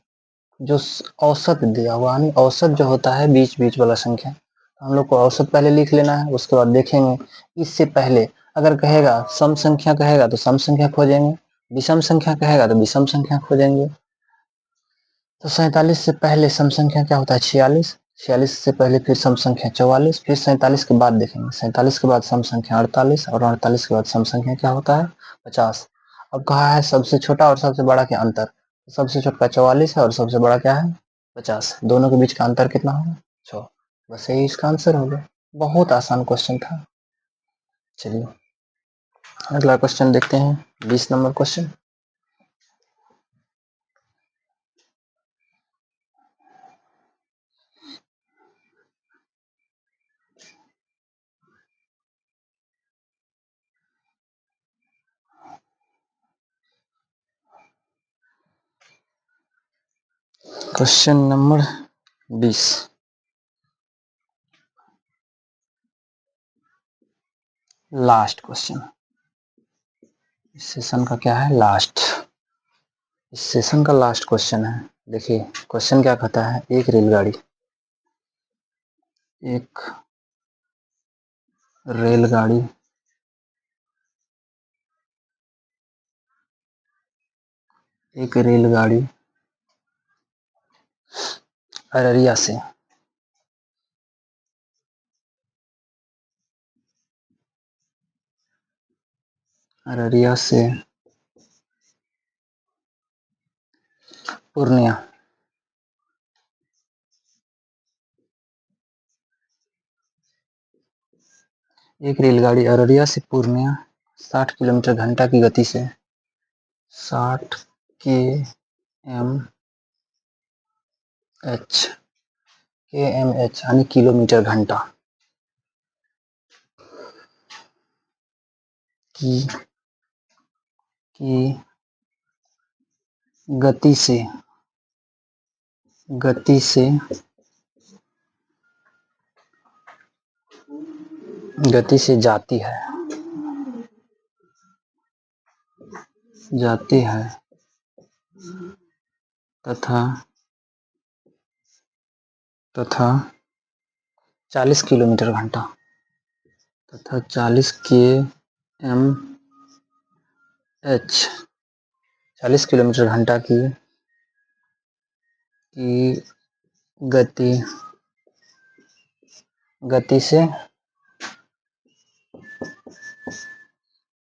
जो औसत दिया हुआ, यानी औसत जो होता है बीच बीच वाला संख्या, हम लोग को औसत पहले लिख लेना है। उसके बाद देखेंगे इससे पहले अगर कहेगा सम संख्या कहेगा तो सम संख्या खोजेंगे, विषम संख्या कहेगा तो विषम संख्या खोजेंगे। तो 47 से पहले सम संख्या क्या होता है, 46। 46 से पहले फिर सम संख्या 44, फिर 47 के बाद देखेंगे, 47 के बाद सम संख्या 48 और 48 के बाद सम संख्या क्या होता है, 50। अब कहा है सबसे छोटा और सबसे बड़ा के अंतर, सबसे छोटा 44 है और सबसे बड़ा क्या है, 50। दोनों के बीच का अंतर कितना होगा? 6। बस यही इसका आंसर हो गया। बहुत आसान क्वेश्चन था। चलिए अगला क्वेश्चन देखते हैं, 20 number question. Question number 20, last question. इस सेशन का क्या है? लास्ट। इस सेशन का लास्ट क्वेश्चन है। देखिए क्वेश्चन क्या कहता है, एक रेलगाड़ी एक रेलगाड़ी अररिया से पूर्णिया एक रेलगाड़ी अररिया से पूर्णिया 60 किलोमीटर घंटा की गति से 60 kmh यानी किलोमीटर घंटा की गति से जाती है तथा 40 किलोमीटर घंटा 40 किलोमीटर घंटा की गति से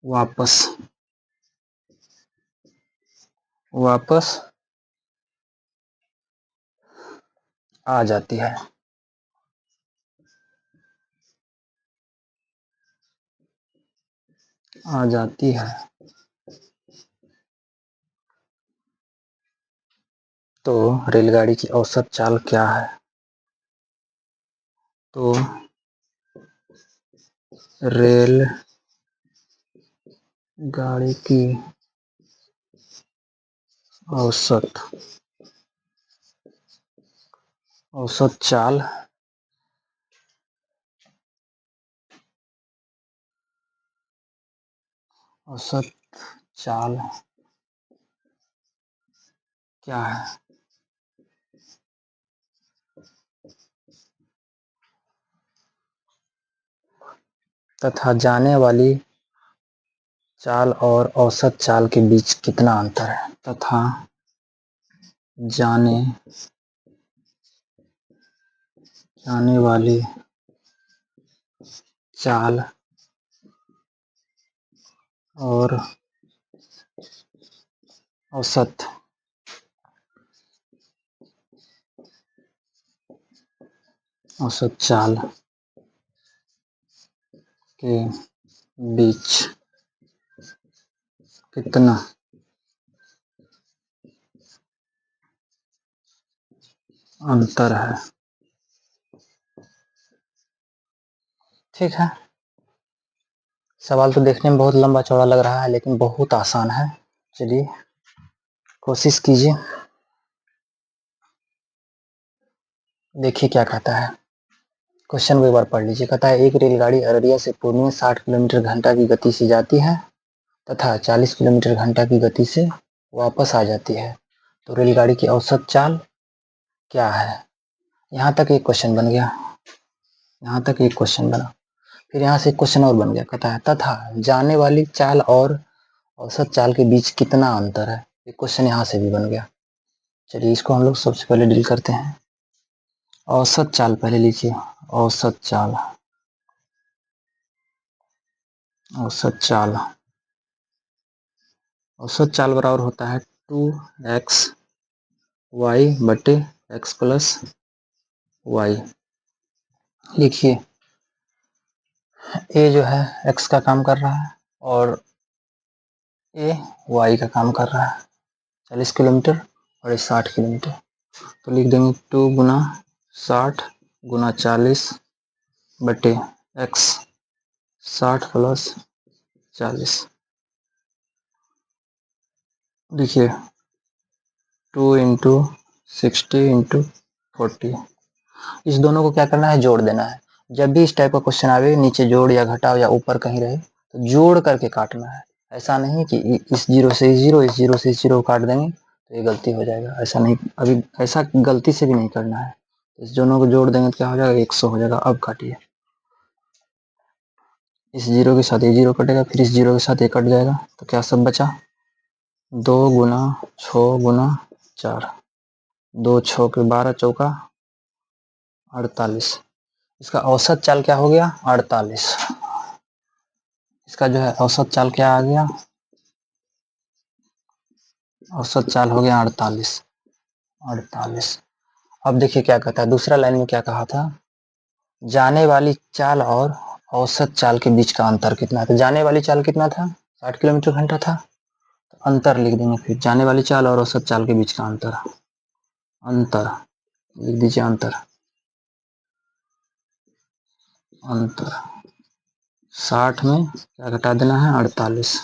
वापस आ जाती है। तो रेलगाड़ी की औसत चाल क्या है? तो रेलगाड़ी की औसत चाल क्या है? तथा जाने वाली चाल और औसत चाल के बीच कितना अंतर है? तथा जाने वाली चाल और औसत चाल के बीच कितना अंतर है? ठीक है, सवाल तो देखने में बहुत लंबा चौड़ा लग रहा है लेकिन बहुत आसान है। चलिए कोशिश कीजिए। देखिए क्या कहता है, क्वेश्चन को एक बार पढ़ लीजिए। कहता है एक रेलगाड़ी अररिया से पूर्णिया 60 किलोमीटर घंटा की गति से जाती है तथा 40 किलोमीटर घंटा की गति से वापस आ जाती है, तो रेलगाड़ी की औसत चाल क्या है? यहाँ तक एक क्वेश्चन बन गया, फिर यहाँ से एक क्वेश्चन और बन गया। कहता है तथा जाने वाली चाल और औसत चाल के बीच कितना अंतर है? एक क्वेश्चन यहाँ से भी बन गया। चलिए इसको हम लोग सबसे पहले डील करते हैं। औसत चाल पहले लीजिए। औसत चाल बराबर होता है 2xy/2 x प्लस वाई। लिखिए ए जो है x का काम कर रहा है और ए वाई का काम कर रहा है 40 किलोमीटर और ये 60 किलोमीटर। तो लिख देंगे 2 गुना 60 गुना 40 बटे x 60 प्लस 40। देखिए 2 इंटू 60 इंटू 40। इस दोनों को क्या करना है, जोड़ देना है। जब भी इस टाइप का क्वेश्चन आवे, नीचे जोड़ या घटाओ या ऊपर कहीं रहे, तो जोड़ करके काटना है। ऐसा नहीं कि इस जीरो से इस जीरो, इस जीरो से इस जीरो काट देंगे तो ये गलती हो जाएगा। ऐसा नहीं, अभी ऐसा गलती से भी नहीं करना है। इस दोनों को जोड़ देंगे तो क्या हो जाएगा, 100 हो जाएगा। अब काटिए, इस जीरो के साथ ये जीरो कटेगा, फिर इस जीरो के साथ ये कट जाएगा, तो क्या सब बचा, 2 गुना 6 गुना 4, 2 6 के 12 चौका 48। इसका औसत चाल क्या हो गया, 48। इसका जो है औसत चाल क्या आ गया, औसत चाल हो गया 48। 48। अब देखिए क्या कहता है, दूसरा लाइन में क्या कहा था, जाने वाली चाल और औसत चाल के बीच का अंतर कितना था। जाने वाली चाल कितना था, 60 किलोमीटर घंटा था। तो अंतर लिख देंगे, फिर जाने वाली चाल और औसत चाल के बीच का अंतर, अंतर लिख दीजिए, अंतर अंतर 60 में क्या घटा देना है, 48,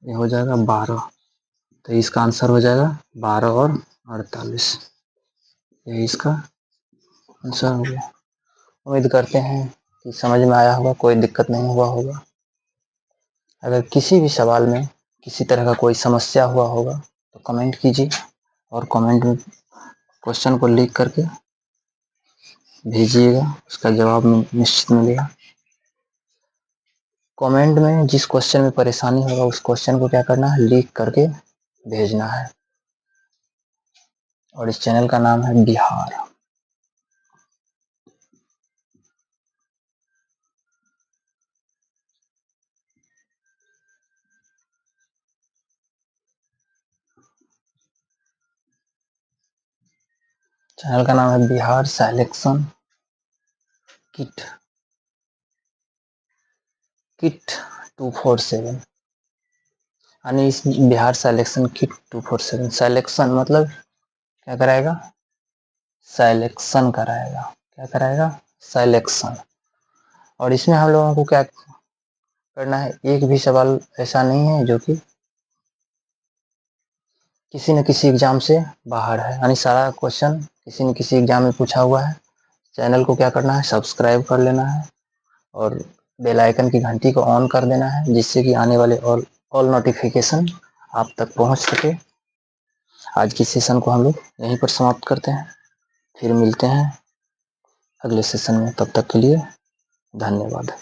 ये हो जाएगा 12। तो इसका आंसर हो जाएगा 12 और 48, यही इसका आंसर हो गया। उम्मीद करते हैं कि समझ में आया होगा, कोई दिक्कत नहीं हुआ होगा। अगर किसी भी सवाल में किसी तरह का कोई समस्या हुआ होगा तो कमेंट कीजिए, और कमेंट में क्वेश्चन को लिख करके भेजिएगा, उसका जवाब निश्चित मिलेगा। कमेंट में जिस क्वेश्चन में परेशानी होगा उस क्वेश्चन को क्या करना है, लिख करके भेजना है। और इस चैनल का नाम है बिहार। चैनल का नाम है बिहार सिलेक्शन किट, किट 247। यानी इस बिहार सिलेक्शन किट 247, सिलेक्शन मतलब क्या कराएगा, सिलेक्शन कराएगा। क्या कराएगा, सिलेक्शन। और इसमें हम लोगों को क्या करना है, एक भी सवाल ऐसा नहीं है जो कि किसी न किसी एग्जाम से बाहर है, यानी सारा क्वेश्चन किसी न किसी एग्जाम में पूछा हुआ है। चैनल को क्या करना है, सब्सक्राइब कर लेना है और बेल आइकन की घंटी को ऑन कर देना है, जिससे कि आने वाले ऑल नोटिफिकेशन आप तक पहुंच सके। आज की सेशन को हम लोग यहीं पर समाप्त करते हैं, फिर मिलते हैं अगले सेशन में। तब तक के लिए धन्यवाद।